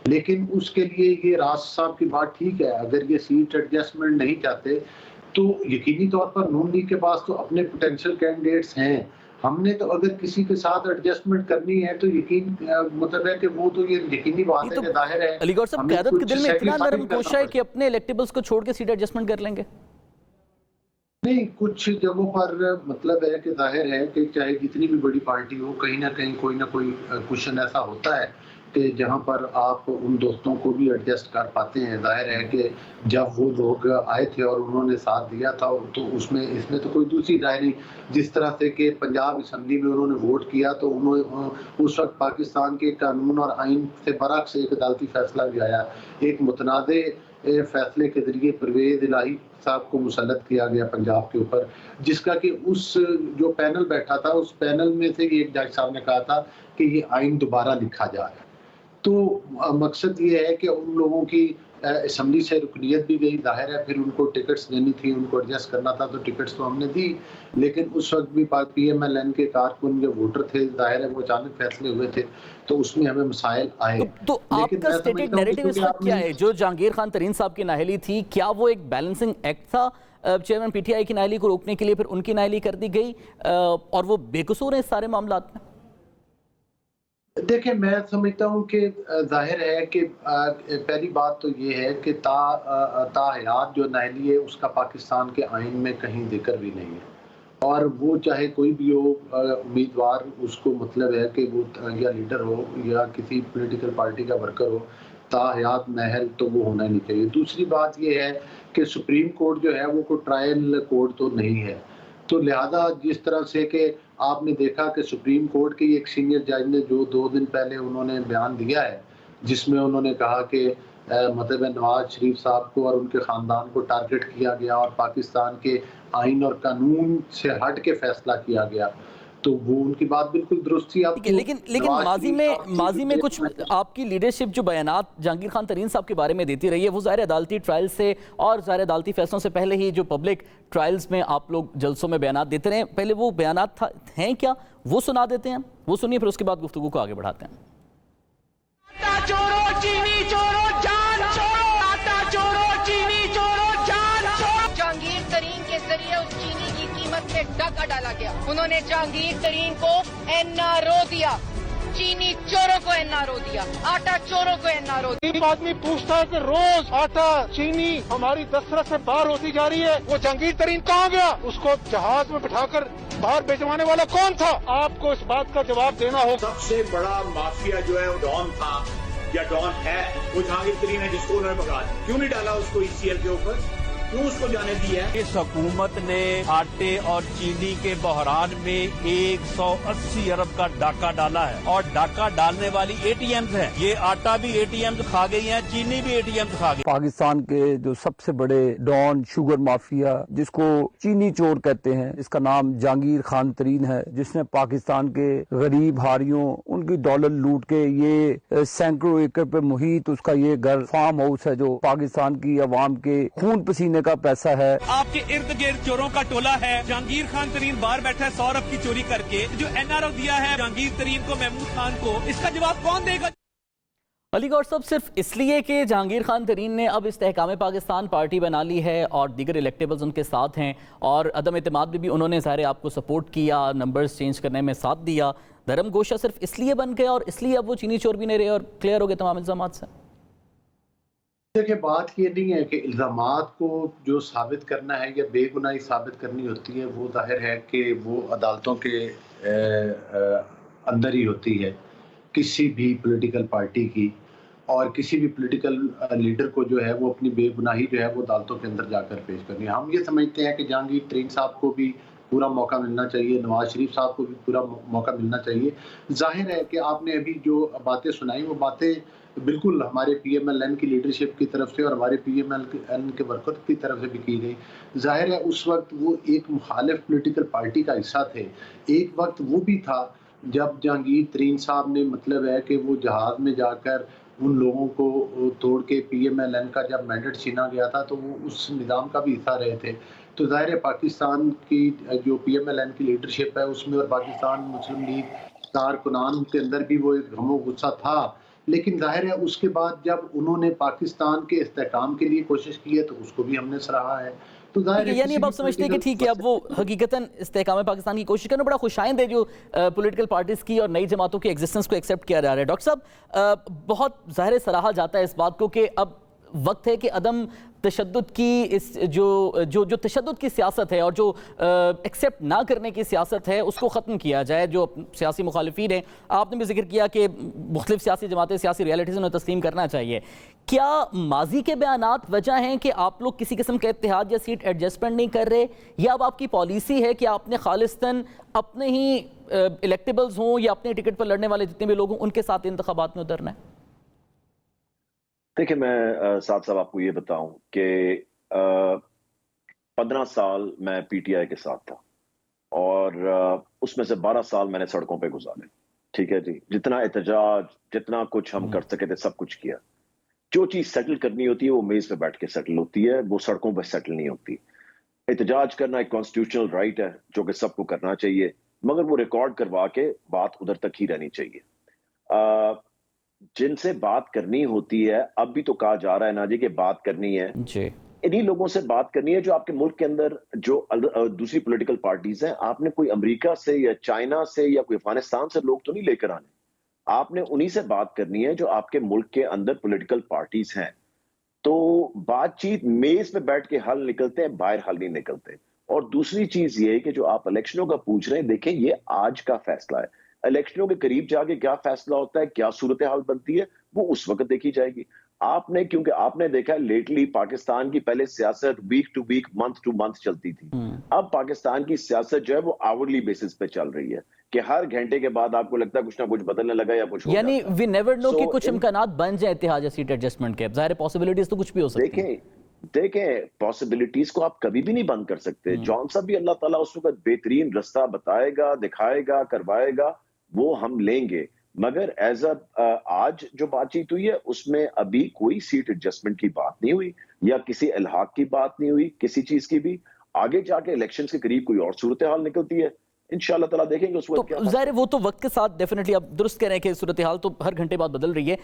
लेकिन उसके लिए ये राज साहब की बात ठीक है। अगर ये सीट एडजस्टमेंट नहीं चाहते तो यकीनी तौर पर नून लीग के पास तो अपने पोटेंशियल कैंडिडेट्स हैं। हमने तो अगर किसी के साथ एडजस्टमेंट करनी है तो यकीन मतलब है कि वो तो ये यकीनी बात है कि जाहिर है अली गौर साहब, क़यादत के दिल में इतना नरम गोशा है कि अपने इलेक्टेबल्स को छोड़ के सीट एडजस्टमेंट कर लेंगे? नहीं, कुछ जगहों पर मतलब है कि जाहिर है कि चाहे जितनी भी बड़ी पार्टी हो, कहीं ना कहीं कोई ना कोई क्वेश्चन ऐसा होता है कि जहां पर आप उन दोस्तों को भी एडजस्ट कर पाते हैं। जाहिर है कि जब वो लोग आए थे और उन्होंने साथ दिया था तो इसमें तो कोई दूसरी राय नहीं। जिस तरह से कि पंजाब असम्बली में उन्होंने वोट किया तो उन्होंने उस वक्त पाकिस्तान के कानून और आइन से बरअक्स एक अदालती फैसला भी आया। एक मुतनाज़े फैसले के जरिए परवेज इलाही साहब को मुसल्लत किया गया पंजाब के ऊपर, जिसका कि उस जो पैनल बैठा था उस पैनल में से एक जज साहब ने कहा था कि ये आइन दोबारा लिखा जाए। तो मकसद ये है कि उन लोगों की असम्बली से रुकनीत भी गई, जाहिर है फिर उनको टिकट्स देनी थी, उनको एडजस्ट करना था तो टिकट्स तो हमने दी, लेकिन उस वक्त भी PMLN के कारकुन जो वोटर थे, जाहिर है वो अचानक फैसले हुए थे तो उसमें हमें मसाइल आए। तो आपका स्टेटेड नैरेटिव इस वक्त क्या है? जो जहांगीर खान तरीन साहब की नाअहली थी, क्या वो एक बैलेंसिंग एक्ट था चेयरमैन PTI की नाअहली को रोकने के लिए, फिर उनकी नाअहली कर दी गई और वो बेकसूर हैं इस सारे मामलात में? देखिए, मैं समझता हूँ कि जाहिर है कि पहली बात तो ये है कि ताहयात जो नाअहली है उसका पाकिस्तान के आइन में कहीं जिक्र भी नहीं है। और वो चाहे कोई भी हो उम्मीदवार, उसको मतलब है कि वो या लीडर हो या किसी पॉलिटिकल पार्टी का वर्कर हो, ताहयात नाअहल तो वो होना नहीं चाहिए। दूसरी बात ये है कि सुप्रीम कोर्ट जो है वो कोई ट्रायल कोर्ट तो नहीं है, तो लिहाजा जिस तरह से कि आपने देखा कि सुप्रीम कोर्ट के एक सीनियर जज ने जो 2 दिन पहले उन्होंने बयान दिया है, जिसमें उन्होंने कहा कि मतलब नवाज शरीफ साहब को और उनके ख़ानदान को टारगेट किया गया और पाकिस्तान के आइन और कानून से हट के फैसला किया गया, तो वो उनकी बात बिल्कुल दुरुस्त थी। अब लेकिन माजी में कुछ आपकी लीडरशिप जो बयानात जहांगीर खान तरीन साहब के बारे में देती रही है, वो ज़ाहिर अदालती ट्रायल से और ज़ाहिर अदालती फैसलों से पहले ही जो पब्लिक ट्रायल्स में आप लोग जलसों में बयानात देते रहे, पहले वो बयानात हैं क्या, वो सुना देते हैं, वो सुनिए, फिर उसके बाद गुफ्तगू को आगे बढ़ाते हैं। चोरो चीनी चोरो जान चोरो, आटा चोरो चीनी चोरो जान चोरो। जहांगीर तरीन के जरिए उस चीनी की कीमत में डाका डाला गया। उन्होंने जहांगीर तरीन को एनआरओ दिया, चीनी चोरों को एनआरओ दिया, आटा चोरों को एनआरओ दिया। एक आदमी पूछता है कि रोज आटा चीनी हमारी दस्तरस से बाहर होती जा रही है, वो जहांगीर तरीन कहाँ गया? उसको जहाज में बिठाकर बाहर भेजवाने वाला कौन था? आपको इस बात का जवाब देना होगा। सबसे बड़ा माफिया जो है वो डॉन था या डॉन है, वो जहांगीर तरीन है, जिसको उन्होंने पकड़ा। क्यों नहीं डाला उसको ईसीएल के ऊपर? क्यों उसको जाने दिया है? इस हुकूमत ने आटे और चीनी के बहरान में 180 अरब का डाका डाला है और डाका डालने वाली एटीएम्स हैं। ये आटा भी एटीएम्स खा गई हैं, चीनी भी एटीएम्स खा गई। पाकिस्तान के जो सबसे बड़े डॉन शुगर माफिया, जिसको चीनी चोर कहते हैं, इसका नाम जहांगीर खान तरीन है, जिसने पाकिस्तान के गरीब हारियों उनकी डॉलर लूट के ये सैकड़ों एकड़ पे मुहित उसका ये घर फार्म हाउस है, जो पाकिस्तान की अवाम के खून पसीने का पैसा है। आपके इर्द गिर्द चोरों का टोला है। जहांगीर खान तरीन बाहर बैठा है 100 अरब की चोरी करके। जो एनआरओ दिया है जहांगीर तरीन को, महमूद खान को, इसका जवाब कौन देगा? अलीगढ़ साहब, सिर्फ इसलिए कि जहांगीर खान तरीन ने अब इस्तेहकाम पाकिस्तान पार्टी बना ली है और दीगर इलेक्टेबल्स उनके साथ हैं और अदम एतमाद में भी उन्होंने ज़ाहिर आपको सपोर्ट किया, नंबर्स चेंज करने में साथ दिया, धर्म गोशा सिर्फ इसलिए बन गए और इसलिए अब वो चीनी चोर भी नहीं रहे और क्लियर हो गए तमाम इल्ज़ामात से? देखिए, बात ये नहीं है कि इल्ज़ामात को जो साबित करना है या बेगुनाही साबित करनी होती है, वो जाहिर है कि वो अदालतों के अंदर ही होती है किसी भी पॉलिटिकल पार्टी की, और किसी भी पॉलिटिकल लीडर को जो है वो अपनी बेगुनाही जो है वो अदालतों के अंदर जाकर पेश करनी है। हम ये समझते हैं कि जहांगीर तरीन साहब को भी पूरा मौका मिलना चाहिए, नवाज शरीफ साहब को भी पूरा मौका मिलना चाहिए। जाहिर है कि आपने अभी जो बातें सुनाई, वो बातें बिल्कुल हमारे पीएमएलएन की लीडरशिप की तरफ से और हमारे पीएमएलएन के वर्कर की तरफ से भी की गई। जाहिर है उस वक्त वो एक मुखालिफ पॉलिटिकल पार्टी का हिस्सा थे। एक वक्त वो भी था जब जहांगीर तरीन साहब ने, मतलब है कि वो जहाज में जाकर उन लोगों को तोड़ के पीएमएलएन का जब मैंडेट छीना गया था, तो वो उस निज़ाम का भी हिस्सा रहे थे। तो ज़ाहिर है पाकिस्तान की जो पीएमएलएन की लीडरशिप है उसमें और पाकिस्तान मुस्लिम लीग कारकुनान के अंदर भी वो एक गमो गुस्सा था। लेकिन जाहिर है उसके बाद जब उन्होंने पाकिस्तान के इस्तेहकाम के लिए कोशिश की है, तो उसको भी हमने सराहा है। तो जाहिर है, यानी अब आप समझते हैं कि ठीक है, अब वो हकीकतन इस्तेहकाम पाकिस्तान की कोशिश करना बड़ा खुशाइंद है जो पॉलिटिकल पार्टीज की और नई जमातों की एग्जिस्टेंस को एक्सेप्ट किया जा रहा है। डॉक्टर साहब, बहुत ज़ाहिर सराहा जाता है इस बात को कि अब वक्त है कि अदम तशद्दुद की इस जो तशद्दुद की सियासत है और जो एक्सेप्ट ना करने की सियासत है उसको ख़त्म किया जाए। जो सियासी मुखालिफिन हैं, आपने भी जिक्र किया कि मुख्तलिफ सियासी जमातें सियासी रियलिटीज़ उन्हें तस्लीम करना चाहिए। क्या माजी के बयानात वजह हैं कि आप लोग किसी किस्म का इत्तेहाद या सीट एडजस्टमेंट नहीं कर रहे, या अब आपकी पॉलिसी है कि आपने खालिस्तन अपने ही इलेक्टेबल्स हों या अपने टिकट पर लड़ने वाले जितने भी लोग हों उनके साथ इंतखाबात में उतरना है? देखिए, मैं साथ साथ आपको ये बताऊं कि 15 साल मैं पीटीआई के साथ था और उसमें से 12 साल मैंने सड़कों पे गुजारे। ठीक है जी, जितना एहतजाज, जितना कुछ हम कर सके थे सब कुछ किया। जो चीज सेटल करनी होती है वो मेज पे बैठ के सेटल होती है, वो सड़कों पे सेटल नहीं होती। एहतजाज करना एक कॉन्स्टिट्यूशनल राइट है जो कि सबको करना चाहिए, मगर वो रिकॉर्ड करवा के बात उधर तक ही रहनी चाहिए। जिनसे बात करनी होती है, अब भी तो कहा जा रहा है ना जी कि बात करनी है जी, इन्हीं लोगों से बात करनी है जो आपके मुल्क के अंदर जो दूसरी पॉलिटिकल पार्टीज हैं। आपने कोई अमेरिका से या चाइना से या कोई अफगानिस्तान से लोग तो नहीं लेकर आने, आपने उन्हीं से बात करनी है जो आपके मुल्क के अंदर पॉलिटिकल पार्टीज हैं। तो बातचीत मेज पे बैठ के हल निकलते हैं, बाहर हल नहीं निकलते। और दूसरी चीज ये है कि जो आप इलेक्शनों का पूछ रहे हैं, देखें ये आज का फैसला है। इलेक्शनों के करीब जाके क्या फैसला होता है, क्या सूरत हाल बनती है, वो उस वक्त देखी जाएगी। आपने, क्योंकि आपने देखा लेटली पाकिस्तान की पहले सियासत week to week, month to month चलती थी। अब पाकिस्तान की सियासत जो है वो आवरली बेसिस पे चल रही है कि हर घंटे के बाद आपको लगता है कुछ ना कुछ बदलने लगा या कुछ, यानी वी नेवर नो कि कुछ इम्कानात बन जाए इत्तेहाद या सीट एडजस्टमेंट के। ज़ाहिर पॉसिबिलिटीज तो कुछ भी हो सकती है। देखें पॉसिबिलिटीज को आप कभी भी नहीं बंद कर सकते। जौन सा भी अल्लाह ताला उस वक्त बेहतरीन रास्ता बताएगा, दिखाएगा, करवाएगा, वो हम लेंगे। मगर एज आज जो बातचीत हुई है उसमें अभी कोई सीट एडजस्टमेंट की बात नहीं हुई या किसी इल्हाक की बात नहीं हुई किसी चीज की भी। आगे जाके इलेक्शंस के करीब कोई और सूरत हाल निकलती है, इंशाल्लाह ताला देखेंगे उस वक्त। तो ज़ाहिर वो तो वक्त के साथ डेफिनेटली आप दुरुस्त कह रहे हैं कि सूरत हाल तो हर घंटे बाद बदल रही है।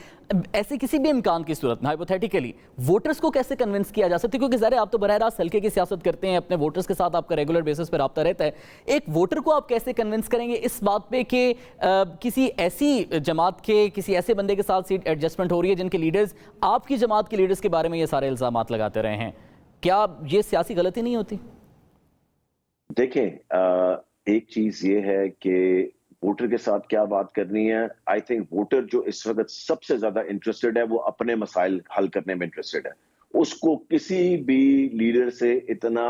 ऐसे किसी भी इम्कान की सूरत में हाइपोथेटिकली वोटर्स को कैसे कन्विंस किया जा सकता है, क्योंकि ज़ाहिर आप तो बराह रास्त हल्के की सियासत करते हैं, अपने वोटर्स के साथ आपका रेगुलर बेसिस पर रब्ता रहता है। एक वोटर को आप कैसे कन्विंस करेंगे इस बात पे कि किसी ऐसी जमात के किसी ऐसे बंदे के साथ सीट एडजस्टमेंट हो रही है जिनके लीडर्स आपकी जमात के लीडर्स के बारे में ये सारे इल्ज़ाम लगाते रहे हैं? क्या ये सियासी गलती नहीं होती? देखें एक चीज ये है कि वोटर के साथ क्या बात करनी है। आई थिंक वोटर जो इस वक्त सबसे ज्यादा इंटरेस्टेड है वो अपने मसाइल हल करने में इंटरेस्टेड है। उसको किसी भी लीडर से इतना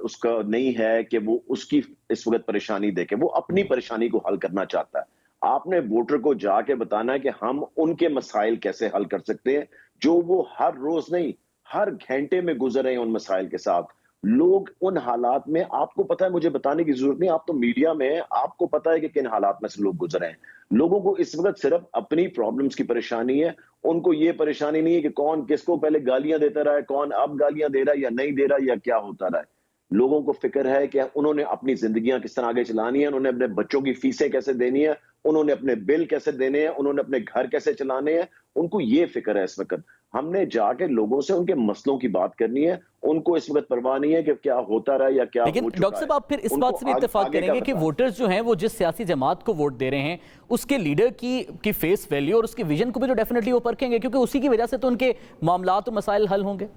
उसका नहीं है कि वो उसकी इस वक्त परेशानी देखे, वो अपनी परेशानी को हल करना चाहता है। आपने वोटर को जाके बताना है कि हम उनके मसाइल कैसे हल कर सकते हैं, जो वो हर रोज नहीं हर घंटे में गुजर रहे हैं उन मसाइल के साथ। लोग उन हालात में, आपको पता है, मुझे बताने की जरूरत नहीं, आप तो मीडिया में हैं, आपको पता है कि किन हालात में से लोग गुजरे हैं। लोगों को इस वक्त सिर्फ अपनी प्रॉब्लम्स की परेशानी है। उनको ये परेशानी नहीं है कि कौन किसको पहले गालियां देता रहा है, कौन अब गालियां दे रहा है या नहीं दे रहा है या क्या होता रहा है। लोगों को फिक्र है कि उन्होंने अपनी जिंदगियां किस तरह आगे चलानी है, उन्होंने अपने बच्चों की फीसें कैसे देनी है, उन्होंने अपने बिल कैसे देने हैं, उन्होंने अपने घर कैसे चलाने हैं। उनको ये फिक्र है इस वक्त। हमने जाके लोगों से उनके मसलों की बात करनी है। उनको इस वक्त परवाह नहीं है कि क्या होता रहा है या क्या हो चुका है। लेकिन डॉक्टर साहब आप फिर इस बात से भी इत्तेफाक करेंगे कि वोटर्स जो हैं वो जिस सियासी जमात को वोट दे रहे हैं उसके लीडर की फेस वैल्यू और उसकी विजन को भी तो डेफिनेटली वो परखेंगे, क्योंकि उसी की वजह से तो उनके मामलात और मसाइल हल होंगे।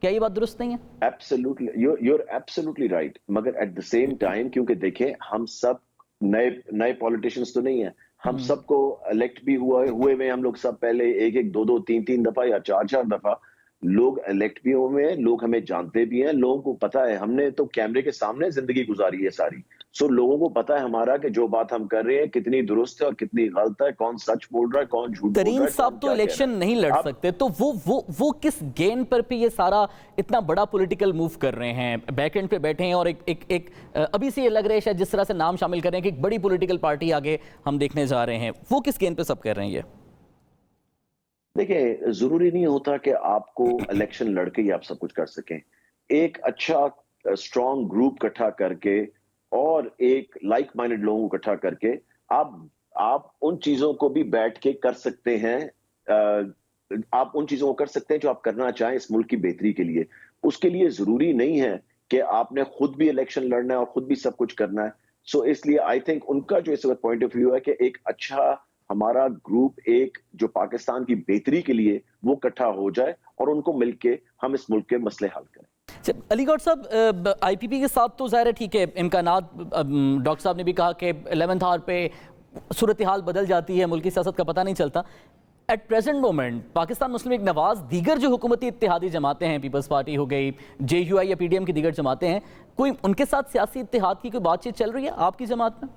क्या ये बात दुरुस्त नहीं है? Absolutely, you're absolutely right। मगर एट द सेम टाइम, क्योंकि देखें हम सब नए पॉलिटिशियंस तो नहीं है, हम सबको इलेक्ट भी हुए हुए हम लोग सब पहले एक दो तीन दफा या चार दफा लोग इलेक्ट भी हुए हैं। लोग हमें जानते भी हैं, लोगों को पता है, हमने तो कैमरे के सामने जिंदगी गुजारी है सारी। सो लोगों को पता है हमारा कि जो बात हम कर रहे हैं कितनी दुरुस्त है और कितनी गलत है, कौन सच बोल रहा है, कौन झूठ बोल रहा है। तरीन साहब तो इलेक्शन नहीं लड़ सकते, तो वो किस गेन पर भी ये सारा इतना बड़ा पॉलिटिकल मूव कर रहे हैं, बैक एंड पे बैठे हैं और एक अभी से ये लग रहा है शायद जिस तरह से नाम शामिल कर रहे हैं कि एक बड़ी पॉलिटिकल पार्टी आगे हम देखने जा रहे हैं, वो किस गेन पे सब कर रहे हैं? ये देखिए, जरूरी नहीं होता कि आपको इलेक्शन लड़के ही आप सब कुछ कर सकें। एक अच्छा स्ट्रॉन्ग ग्रुप इकट्ठा करके और एक लाइक माइंडेड लोगों को इकट्ठा करके आप उन चीजों को भी बैठ के कर सकते हैं। आप उन चीजों को कर सकते हैं जो आप करना चाहें इस मुल्क की बेहतरी के लिए। उसके लिए जरूरी नहीं है कि आपने खुद भी इलेक्शन लड़ना है और खुद भी सब कुछ करना है। सो इसलिए आई थिंक उनका जो इस वक्त पॉइंट ऑफ व्यू है कि एक अच्छा हमारा ग्रुप एक जो पाकिस्तान की बेहतरी के लिए वो इकट्ठा हो जाए और उनको मिलके हम इस मुल्क के मसले हल करें। अलीगढ़ साहब, आईपीपी के साथ तो ज़ाहिर है ठीक है इम्कानात, डॉक्टर साहब ने भी कहा कि 11th आवर पे सूरत हाल बदल जाती है, मुल्क की सियासत का पता नहीं चलता। At present moment Pakistan Muslim league Nawaz, दीगर जो हुकूमती इत्तेहादी जमातें हैं, पीपल्स पार्टी हो गई, JUI या PDM की दीगर जमातें हैं, कोई उनके साथ सियासी इत्तेहाद की कोई बातचीत चल रही है आपकी जमात में?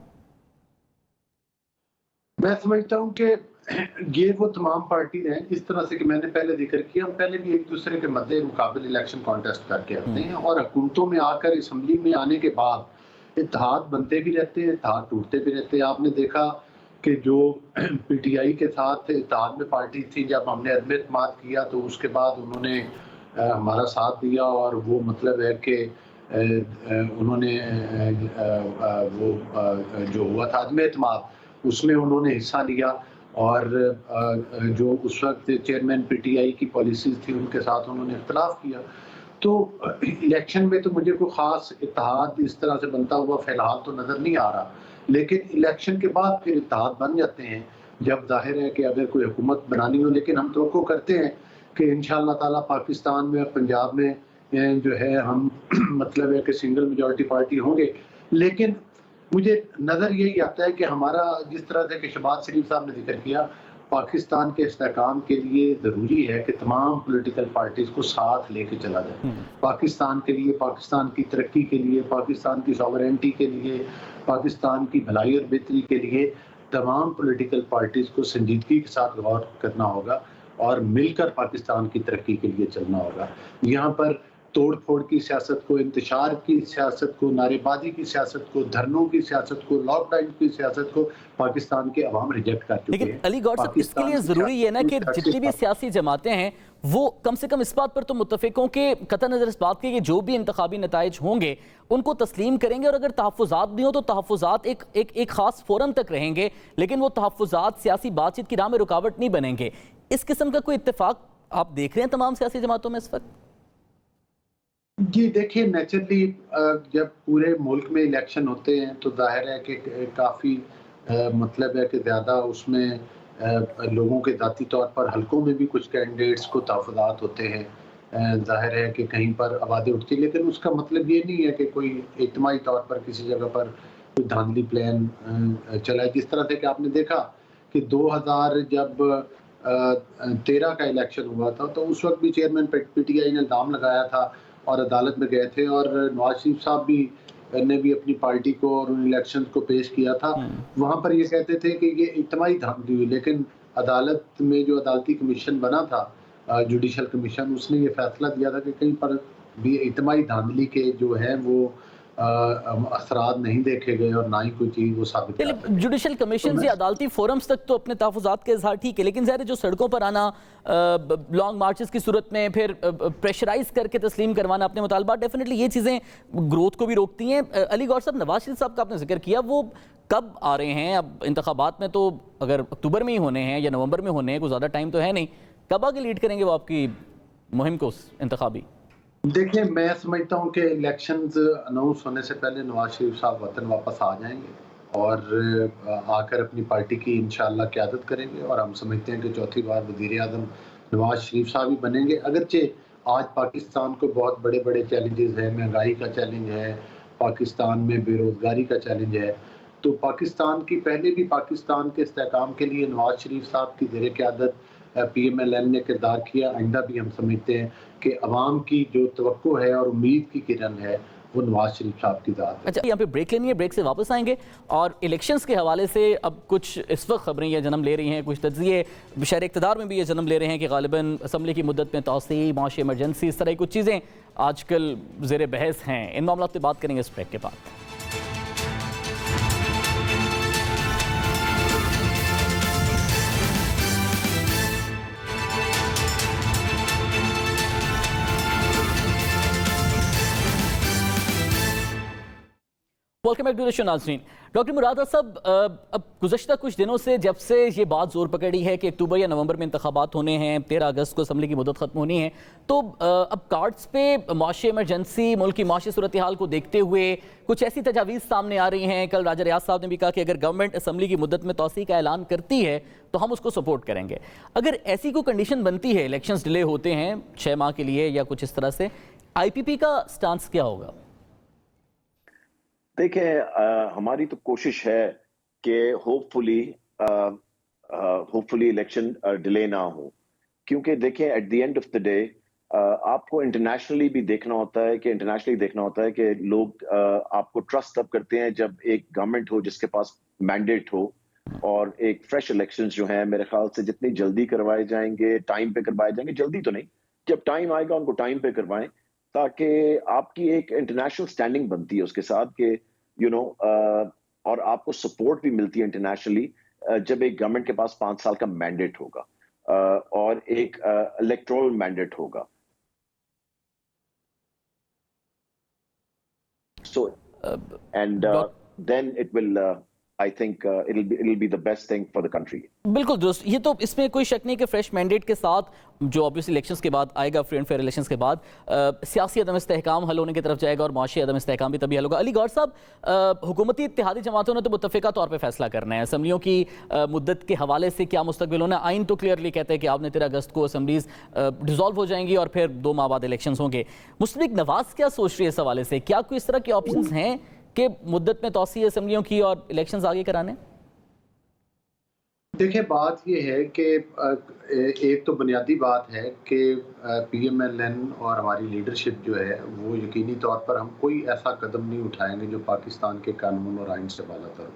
मैं समझता हूँ कि ये वो तमाम पार्टी हैं, इस तरह से कि मैंने पहले जिक्र किया, हम पहले भी एक दूसरे के मद्दे मुकाबले इलेक्शन कॉन्टेस्ट करके आते हैं और हुकूमतों में आकर असम्बली में आने के बाद इत्तेहाद बनते भी रहते हैं, इत्तेहाद टूटते भी रहते हैं। आपने देखा कि जो PTI के साथ इत्तेहाद में पार्टी थी, जब हमने अदम एतमाद किया तो उसके बाद उन्होंने हमारा साथ दिया और वो मतलब है कि उन्होंने वो जो हुआ था अदम एतमाद उसमें उन्होंने हिस्सा लिया और जो उस वक्त चेयरमैन PTI की पॉलिसीज थी उनके साथ उन्होंने इख्तलाफ किया। तो इलेक्शन में तो मुझे कोई ख़ास इत्तेहाद इस तरह से बनता हुआ फ़िलहाल तो नज़र नहीं आ रहा, लेकिन इलेक्शन के बाद फिर इत्तेहाद बन जाते हैं जब जाहिर है कि अगर कोई हुकूमत बनानी हो। लेकिन हम तवक्को करते हैं कि इंशाअल्लाह ताला पाकिस्तान में और पंजाब में जो है हम मतलब है कि सिंगल मेजॉरिटी पार्टी होंगे। लेकिन मुझे नज़र यही आता है कि हमारा जिस तरह से कि शहबाज शरीफ साहब ने जिक्र किया, पाकिस्तान के इस्तेहकाम के लिए ज़रूरी है कि तमाम पॉलिटिकल पार्टीज़ को साथ लेके चला जाए। पाकिस्तान के लिए, पाकिस्तान की तरक्की के लिए, पाकिस्तान की सॉवरेनिटी के लिए, पाकिस्तान की भलाई और बेहतरी के लिए तमाम पॉलिटिकल पार्टीज़ को संजीदगी के साथ गौर करना होगा और मिलकर पाकिस्तान की तरक्की के लिए चलना होगा। यहाँ पर तोड़ फोड़ की सियासत को, इंतशार की सियासत को, नारेबाजी की सियासत को, धरनों की सियासत को, लॉकडाउन की सियासत को पाकिस्तान के अवाम रिजेक्ट कर चुके हैं। लेकिन अली गौर साहब, इसके लिए जरूरी है ना कि जितनी भी सियासी जमातें हैं वो कम से कम इस बात पर तो मुत्तफिक हों कि कतई नजर इस बात की कि जो भी इंतखाबी नताइज होंगे उनको तस्लीम करेंगे, और अगर तहफ़्फ़ुज़ात भी हो तो तहफ़्फ़ुज़ात एक खास फोरम तक रहेंगे, लेकिन वो तहफ़्फ़ुज़ात सियासी बातचीत की राह में रुकावट नहीं बनेंगे। इस किस्म का कोई इत्तेफाक आप देख रहे हैं तमाम सियासी जमातों में इस वक्त? जी देखिए, नेचुरली जब पूरे मुल्क में इलेक्शन होते हैं तो जाहिर है कि काफ़ी मतलब है कि ज़्यादा उसमें लोगों के ज़ाती तौर पर हलकों में भी कुछ कैंडिडेट्स को तहफ़्फ़ुज़ात होते हैं। जाहिर है कि कहीं पर आवाज़ें उठती हैं, लेकिन उसका मतलब ये नहीं है कि कोई इज्तिमाई तौर पर किसी जगह पर कोई धांधली प्लान चला है। जिस तरह से कि आपने देखा कि 2000 जब 13 का इलेक्शन हुआ था तो उस वक्त भी चेयरमैन पीटीआई ने इल्ज़ाम लगाया था और अदालत में गए थे, और नवाज शरीफ साहब भी ने भी अपनी पार्टी को और उन इलेक्शन को पेश किया था। वहाँ पर ये कहते थे कि ये इज्तिमाई धांधली हुई, लेकिन अदालत में जो अदालती कमीशन बना था, जुडिशल कमीशन, उसने ये फैसला दिया था कि कहीं पर भी इज्तिमाई धांधली के जो है वो असरात नहीं देखे गए और ना ही कोई चीज़ वो साबित कर सके। जुडिशल कमीशन से अदालती फोरम्स तक तो अपने तहफ़्फ़ुज़ात के इज़हार ठीक है, लेकिन ज़ाहिर है जो सड़कों पर आना, लॉन्ग मार्चेस की सूरत में फिर प्रेशराइज करके तस्लीम करवाना अपने मुतालबात, डेफिनेटली ये चीज़ें ग्रोथ को भी रोकती हैं। अली गौर साहब, नवाज शरीफ साहब का आपने जिक्र किया, वो कब आ रहे हैं? अब इंतखाबात में तो अगर अक्टूबर में ही होने हैं या नवंबर में होने हैं, कोई ज़्यादा टाइम तो है नहीं, कब आगे लीड करेंगे वो आपकी मुहिम को इंतखाबी? देखिए, मैं समझता हूँ कि इलेक्शंस अनाउंस होने से पहले नवाज शरीफ साहब वतन वापस आ जाएंगे और आकर अपनी पार्टी की इंशाअल्लाह क़यादत करेंगे, और हम समझते हैं कि चौथी बार वज़ीर आज़म नवाज शरीफ साहब ही बनेंगे। अगरचे आज पाकिस्तान को बहुत बड़े बड़े चैलेंजेस हैं, महंगाई का चैलेंज है, पाकिस्तान में बेरोज़गारी का चैलेंज है, तो पाकिस्तान की पहले भी पाकिस्तान के इस्तेहकाम के लिए नवाज शरीफ साहब की ज़ेर क़यादत PMLN ने किरदार किया। आइंदा भी हम समझते हैं कि अवाम की जो तवक्को है और उम्मीद की किरण है वो नवाज शरीफ साहब की ज़ात है। अच्छा, यहाँ पे ब्रेक लेनी है, ब्रेक से वापस आएंगे और इलेक्शंस के हवाले से अब कुछ इस वक्त खबरें ये जन्म ले रही हैं, कुछ तज्ज़िये शहर इक़्तिदार में भी ये जन्म ले रहे हैं कि गालिबन असम्बली की मुद्दत में तौसीअ, माशी इमरजेंसी, इस तरह की कुछ चीज़ें आजकल ज़ेर बहस हैं। इन मामलों पर बात करेंगे इस ब्रेक के बाद। Welcome back to the show नाज़रीन। डॉक्टर मुराद साहब, अब गुज़श्ता कुछ दिनों से जब से ये बात जोर पकड़ी है कि अक्टूबर या नवंबर में इंतखाबात होने हैं, 13 अगस्त को असम्बली की मुद्दत ख़त्म होनी है, तो अब कार्ड्स पे माशी इमरजेंसी, मुल्क की माशी सूरत हाल को देखते हुए कुछ ऐसी तजावीज़ सामने आ रही हैं। कल राजा रियाज साहब ने भी कहा कि अगर गवर्नमेंट असम्बली की मुद्दत में तौसीअ का ऐलान करती है तो हम उसको सपोर्ट करेंगे। अगर ऐसी कोई कंडीशन बनती है, इलेक्शंस डिले होते हैं 6 माह के लिए या कुछ इस तरह से, IPP का स्टांस क्या होगा? देखिए, हमारी तो कोशिश है कि होपफुली इलेक्शन डिले ना हो, क्योंकि देखिए eight the end of the day आपको इंटरनेशनली भी देखना होता है कि लोग आपको ट्रस्ट तब करते हैं जब एक गवर्नमेंट हो जिसके पास मैंडेट हो, और एक फ्रेश इलेक्शंस जो हैं मेरे ख्याल से जितनी जल्दी करवाए जाएंगे, टाइम पे करवाए जाएंगे, जल्दी तो नहीं, जब टाइम आएगा उनको टाइम पे करवाएं, ताकि आपकी एक इंटरनेशनल स्टैंडिंग बनती है उसके साथ कि और आपको सपोर्ट भी मिलती है इंटरनेशनली जब एक गवर्नमेंट के पास 5 साल का मैंडेट होगा और एक इलेक्टोरल मैंडेट होगा। So and then it will I think it'll be the best thing for the country. बिल्कुल दोस्त, ये तो इसमें कोई शक नहीं कि फ्रेश मैंडेट के साथ जो ऑब्वियसली इलेक्शंस के बाद आएगा, फ्री एंड फेयर इलेक्शंस के बाद सियासी अदम इस्तेहकाम हल होने की तरफ जाएगा और माशी अदम इस्तेहकाम भी तभी हल होगा। अली गौर साहब, हुकूमती इत्तेहादी जमातों ने तो मुत्तफ़िका तौर पे फैसला करना है असम्बलियों की मुद्दत के हवाले से क्या मुस्तकबिल होना। आइन तो क्लियरली कहते हैं कि आपने 13 अगस्त को असम्बलीज डिसॉल्व हो जाएंगी और फिर 2 माह बाद इलेक्शंस होंगे। मुस्लिम लीग नवाज क्या सोच रही है इस हवाले से? क्या कोई इस तरह के ऑप्शंस हैं कि मुद्दत में तौसीअ असम्बलियों की और इलेक्शंस आगे कराने? देखिए, बात ये है कि एक तो बुनियादी बात है कि पीएमएलएन और हमारी लीडरशिप जो है वो यकीनी तौर पर हम कोई ऐसा कदम नहीं उठाएंगे जो पाकिस्तान के कानून और आइन से बालातर हो।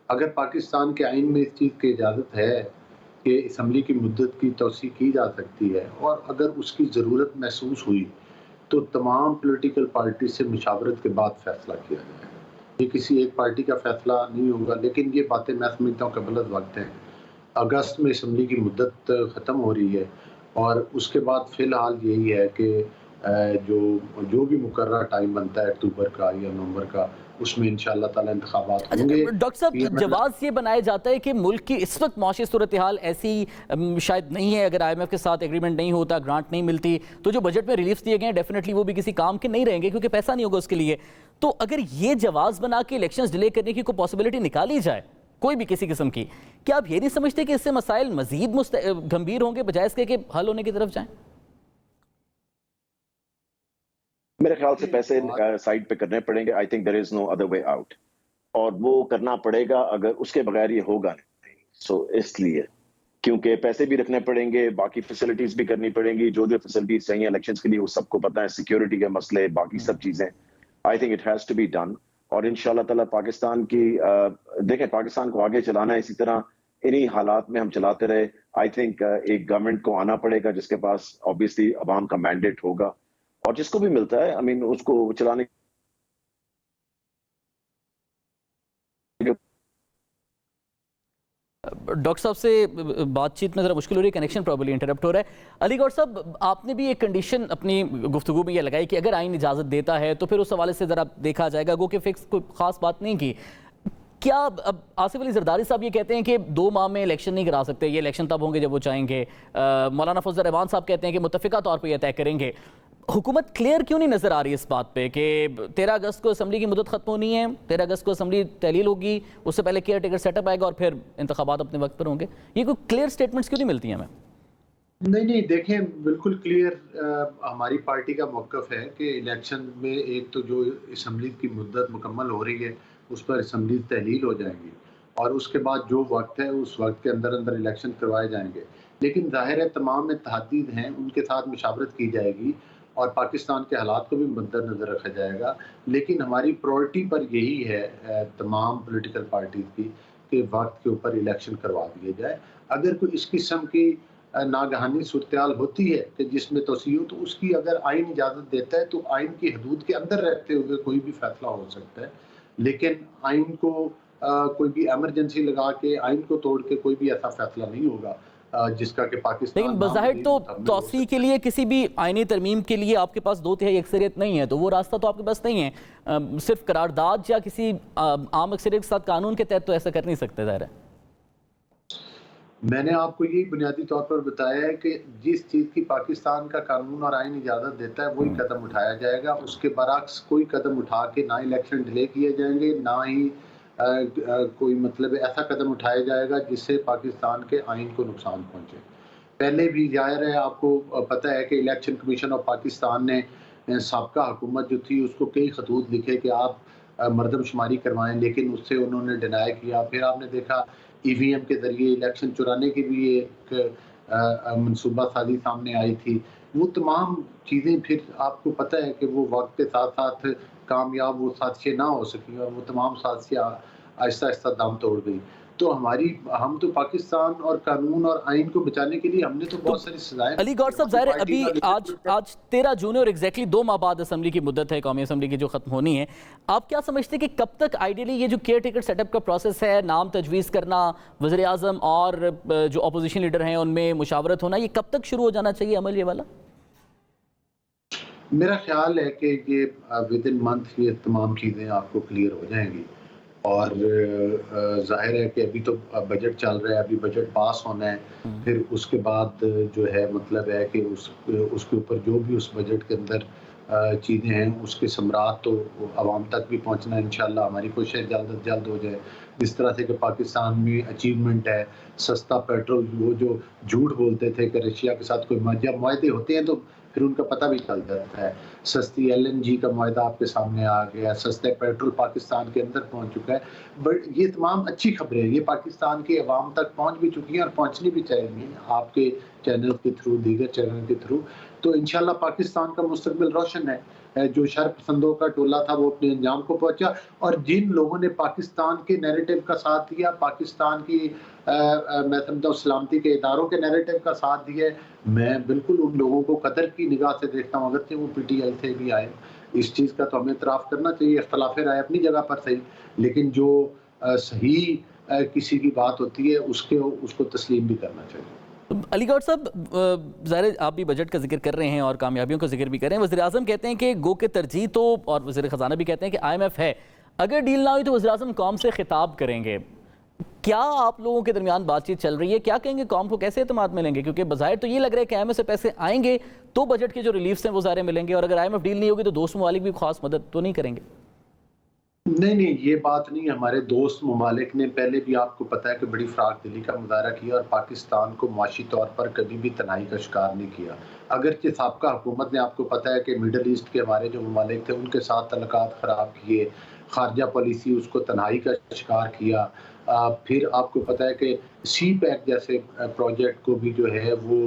अगर पाकिस्तान के आइन में इस चीज़ की इजाज़त है कि असम्बली की मुद्दत की तौसी की जा सकती है और अगर उसकी ज़रूरत महसूस हुई तो तमाम पॉलिटिकल पार्टी से मुशावरत के बाद फैसला किया जाएगा। ये किसी एक पार्टी का फैसला नहीं होगा, लेकिन ये बातें मैं समझता हूँ कि गलत वक्त है। अगस्त में असम्बली की मुद्दत ख़त्म हो रही है और उसके बाद फ़िलहाल यही है कि जो भी मुकर्रर टाइम बनता है अक्टूबर का या नवंबर का, उसमें इंशाअल्लाह ताला इंतखाबात होंगे। डॉक्टर साहब, जवाब ये बनाया जाता है कि मुल्क की इस वक्त मौशी सूरत हाल ऐसी शायद नहीं है। अगर IMF के साथ एग्रीमेंट नहीं होता, ग्रांट नहीं मिलती, तो जो बजट में रिलीफ दिए गए हैं डेफिनेटली वो भी किसी काम के नहीं रहेंगे क्योंकि पैसा नहीं होगा उसके लिए। तो अगर ये जवाब बना के इलेक्शंस डिले करने की कोई पॉसिबिलिटी निकाली जाए कोई भी किसी किस्म की, क्या आप ये नहीं समझते कि इससे मसाइल मजीद गंभीर होंगे बजाय इसके कि हल होने की तरफ जाएं? मेरे ख्याल से पैसे साइड पे करने पड़ेंगे। I think there is no other way out, और वो करना पड़ेगा, अगर उसके बगैर ये होगा नहीं। सो इसलिए क्योंकि पैसे भी रखने पड़ेंगे, बाकी फैसिलिटीज भी करनी पड़ेंगी, जो फैसिलिटीज चाहिए इलेक्शंस के लिए वो सबको पता है, सिक्योरिटी के मसले, बाकी सब चीजें। I think it has to be done, और इंशाल्लाह ताला पाकिस्तान की देखें, पाकिस्तान को आगे चलाना है, इसी तरह इन्हीं हालात में हम चलाते रहे। आई थिंक एक गवर्नमेंट को आना पड़ेगा जिसके पास ऑब्वियसली अवाम का मैंडेट होगा, और जिसको भी मिलता है, आई मीन उसको चलाने डॉक्टर साहब से बातचीत में ज़रा मुश्किल हो रही है, कनेक्शन प्रॉब्लली इंटरप्ट हो रहा है। अलीगढ़ साहब, आपने भी एक कंडीशन अपनी गुफ्तगू में ये लगाई कि अगर आइन इजाज़त देता है तो फिर उस हवाले से ज़रा देखा जाएगा, गो कि फिक्स कोई ख़ास बात नहीं की। क्या अब आसिफ अली जरदारी साहब ये कहते हैं कि 2 माह में इलेक्शन नहीं करा सकते, ये इलेक्शन तब होंगे जब वो चाहेंगे। मौलाना फजल रहमान साहब कहते हैं कि मुत्तफ़िका तौर पर यह तय करेंगे। हुकूमत क्लियर क्यों नहीं नजर आ रही इस बात पे कि 13 अगस्त को असम्बली की मुद्दत खत्म होनी है, 13 अगस्त को असम्बली तहलील होगी, उससे पहले केयर टेकर सेटअप आएगा और फिर इंतखाबात अपने वक्त पर होंगे? ये कोई क्लियर स्टेटमेंट्स क्यों नहीं मिलती हैं हमें? नहीं, देखें, बिल्कुल क्लियर हमारी पार्टी का मौक़िफ़ है कि इलेक्शन में एक तो जो असम्बली की मुद्दत मुकम्मल हो रही है उस पर असम्बली तहलील हो जाएंगी, और उसके बाद जो वक्त है उस वक्त के अंदर अंदर इलेक्शन करवाए जाएंगे। लेकिन ज़ाहिर है तमाम इत्तेहादी हैं उनके साथ मुशावरत की जाएगी और पाकिस्तान के हालात को भी मद्देनज़र रखा जाएगा। लेकिन हमारी प्रायोरिटी पर यही है तमाम पॉलिटिकल पार्टीज़ की कि वक्त के ऊपर इलेक्शन करवा दिए जाए। अगर कोई इस किस्म की नागहानी सूरत-ए-हाल होती है कि जिसमें तोसी हो, तो उसकी अगर आइन इजाज़त देता है तो आइन की हदूद के अंदर रहते हुए कोई भी फैसला हो सकता है। लेकिन आइन को कोई भी एमरजेंसी लगा के, आइन को तोड़ के कोई भी ऐसा फैसला नहीं होगा जिसका कि पाकिस्तान। लेकिन बज़ाहिर तो तौसी के लिए, किसी भी आईनी तरमीम के लिए आपके पास 2/3 अक्सरियत नहीं है, तो वो रास्ता तो आपके पास नहीं है। सिर्फ करारदाद या किसी आम अक्सरियत के साथ कानून के तहत तो ऐसा कर नहीं सकते। ज़ाहिर है मैंने आपको यही बुनियादी तौर पर बताया है कि जिस चीज़ की पाकिस्तान का कानून और आइन इजाज़त देता है वही कदम उठाया जाएगा। उसके बरअक्स कोई कदम उठा के ना इलेक्शन डिले किए जाएंगे, ना ही कोई मतलब ऐसा कदम उठाया जाएगा जिससे पाकिस्तान के आइन को नुकसान पहुंचे। पहले भी जाहिर है, आपको पता है कि इलेक्शन कमीशन ऑफ पाकिस्तान ने साबका हुकूमत जो थी उसको कई खतूत लिखे कि आप मरदमशुमारी करवाएं, लेकिन उससे उन्होंने डिनाई किया। फिर आपने देखा EVM के ज़रिए इलेक्शन चुराने की भी एक मनसूबा साजी सामने आई थी। वो तमाम चीज़ें फिर आपको पता है कि वो वक्त के साथ साथ कामयाब वो साजिशें ना हो सकी और वो तमाम साजिशें आहिस्ता आहिस्ता दम तोड़ गई। तो हम तो पाकिस्तान और कानून और आइन को बचाने के लिए हमने तो बहुत सारी सजाएं। अली गौर साहब, ज़ाहिर है अभी आज 13 जून है और एग्जैक्टली 2 माह बाद असम्बली की मुद्दत है, कौमी असम्बली की जो खत्म होनी है। आप क्या समझते हैं कि कब तक आइडियली ये जो केयर टेकर सेटअप का प्रोसेस है, नाम तजवीज़ करना, वज़ीर आज़म और जो अपोजिशन लीडर हैं उनमें मुशावरत होना, ये कब तक शुरू हो जाना चाहिए अमल ये वाला? मेरा ख्याल है कि ये विद इन मंथ ये तमाम चीज़ें आपको क्लियर हो जाएंगी। और जाहिर है कि अभी तो बजट चल रहा है, अभी बजट पास होना है, फिर उसके बाद जो है मतलब है कि उसके ऊपर जो भी उस बजट के अंदर चीज़ें हैं उसके समरात तो आवाम तक भी पहुंचना है। इंशाल्लाह हमारी कोशिश जल्द से जल्द हो जाए। जिस तरह से कि पाकिस्तान में अचीवमेंट है सस्ता पेट्रोल, वो जो झूठ बोलते थे कि रशिया के साथ कोई जब मुआहदे होते हैं तो फिर उनका पता भी चल जाता है। सस्ती LNG का मुआहदा आपके सामने आ गया, सस्ते पेट्रोल पाकिस्तान के अंदर पहुंच चुका है। बट ये तमाम अच्छी खबरें हैं, ये पाकिस्तान के अवाम तक पहुंच भी चुकी हैं और पहुंचनी भी चाहिए आपके चैनल के थ्रू, दीगर चैनल के थ्रू। तो इंशाल्लाह पाकिस्तान का मुस्तकबिल रोशन है। जो शरपसंदों का टोला था वो अपने अंजाम को पहुंचा, और जिन लोगों ने पाकिस्तान के नैरेटिव का साथ दिया, पाकिस्तान की मैं समझता हूँ सलामती के इदारों के नैरेटिव का साथ दिया, मैं बिल्कुल उन लोगों को कदर की निगाह से देखता हूँ, अगरचे वो PTI से भी आए। इस चीज़ का तो हमें इतराफ़ करना चाहिए, इख्तलाफ राय अपनी जगह पर सही, लेकिन जो सही किसी की बात होती है उसको तस्लीम भी करना चाहिए। अली गौहर साहब, ज़ाहिर आप भी बजट का जिक्र कर रहे हैं और कामयाबियों का जिक्र भी कर रहे हैं। वज़ीर-ए-आज़म कहते हैं कि गो के तरजीह तो, और वज़ीर ख़जाना भी कहते हैं कि IMF है, अगर डील ना हुई तो वज़ीर-ए-आज़म कौम से खिताब करेंगे। क्या आप लोगों के दरमियान बातचीत चल रही है? क्या कहेंगे, कौम को कैसे एतमाद मिलेंगे? क्योंकि बज़ाहिर तो ये लग रहा है कि IMF से पैसे आएंगे तो बजट के जो रिलीफ्स हैं वो ज़ाहिर मिलेंगे, और अगर IMF डील नहीं होगी तो दोस्त ममालिक भी खास मदद तो नहीं करेंगे। नहीं, ये बात नहीं। हमारे दोस्त ममालिक ने पहले भी, आपको पता है कि बड़ी फ़राख दिली का मुज़ाहरा किया और पाकिस्तान को माशी तौर पर कभी भी तनाई का शिकार नहीं किया। अगरचे साबका हुकूमत ने, आपको पता है कि मिडल ईस्ट के हमारे जो ममालिक थे उनके साथ तल्लुकात ख़राब किए, खारजा पॉलिसी उसको तन्हाई का शिकार किया। फिर आपको पता है कि CPEC जैसे प्रोजेक्ट को भी जो है वो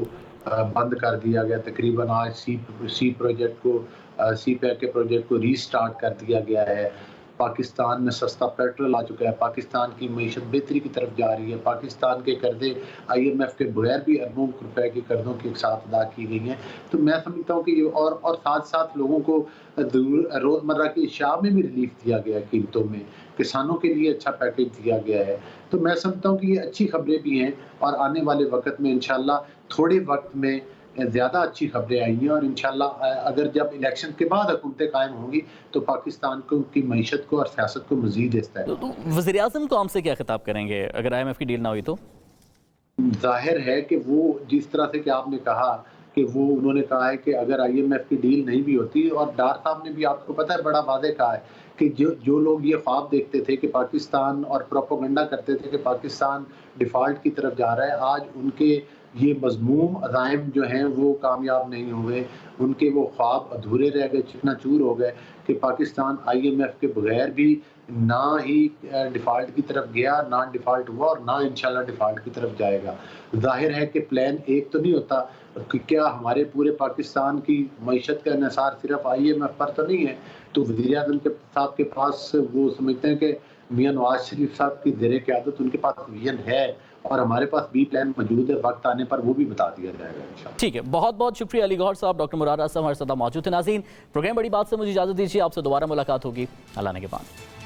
बंद कर दिया गया। तकरीबन आज CPEC के प्रोजेक्ट को रीस्टार्ट कर दिया गया है। पाकिस्तान में सस्ता पेट्रोल आ चुका है, पाकिस्तान की मईशत बेहतरी की तरफ जा रही है, पाकिस्तान के कर्जे IMF के बगैर भी अरबों रुपए के कर्जों के साथ अदा की गई हैं। तो मैं समझता हूँ कि ये और साथ साथ लोगों को रोज़मर्रा की अशिया में भी रिलीफ दिया गया है, कीमतों में, किसानों के लिए अच्छा पैकेज दिया गया है। तो मैं समझता हूँ कि ये अच्छी खबरें भी हैं, और आने वाले वक्त में इंशाल्लाह थोड़े वक्त में ज़्यादा अच्छी खबरें आई हैं, और इंशाल्लाह अगर जब इलेक्शन के बाद हुकूमतें कायम होंगी तो पाकिस्तान को की मईशत को और सियासत को मज़ीद इस्तेमाल। तो वज़ीर-ए-आज़म कौम से क्या खिताब करेंगे अगर IMF की डील ना हुई तो? जाहिर है कि वो जिस तरह से कि आपने कहा कि वो उन्होंने कहा है कि अगर IMF की डील नहीं भी होती, और डार साहब ने भी, आपको पता है, बड़ा वादे कहा है कि जो लोग ये ख्वाब देखते थे कि पाकिस्तान, और प्रोपेगेंडा करते थे कि पाकिस्तान डिफ़ॉल्ट की तरफ जा रहा है, आज उनके ये मज़मूम अज़ाइम जो हैं वो कामयाब नहीं हुए, उनके वो ख्वाब अधूरे रह गए, चिकनाचूर हो गए कि पाकिस्तान IMF के बगैर भी ना ही डिफ़ॉल्ट की तरफ गया, ना डिफ़ॉल्ट हुआ, और ना इंशाल्लाह डिफ़ॉल्ट की तरफ जाएगा। ज़ाहिर है कि प्लान एक तो नहीं होता कि क्या हमारे पूरे पाकिस्तान की मईशत का इन्हिसार सिर्फ IMF पर तो नहीं है। तो वज़ीर-ए-आज़म साहब के पास, वो समझते हैं कि मियां नवाज शरीफ साहब की ज़ेरे क़यादत उनके पास विजन है, और हमारे पास भी प्लान मौजूद है, वक्त आने पर वो भी बता दिया जाएगा इंशाल्लाह। ठीक है, बहुत बहुत शुक्रिया अली गौहर साहब। डॉक्टर मुराद असलम हमारे साथ मौजूद थे। नाज़रीन, प्रोग्राम बड़ी बात से मुझे इजाज़त दीजिए, आपसे दोबारा मुलाकात होगी अल्लाह ने के बाद।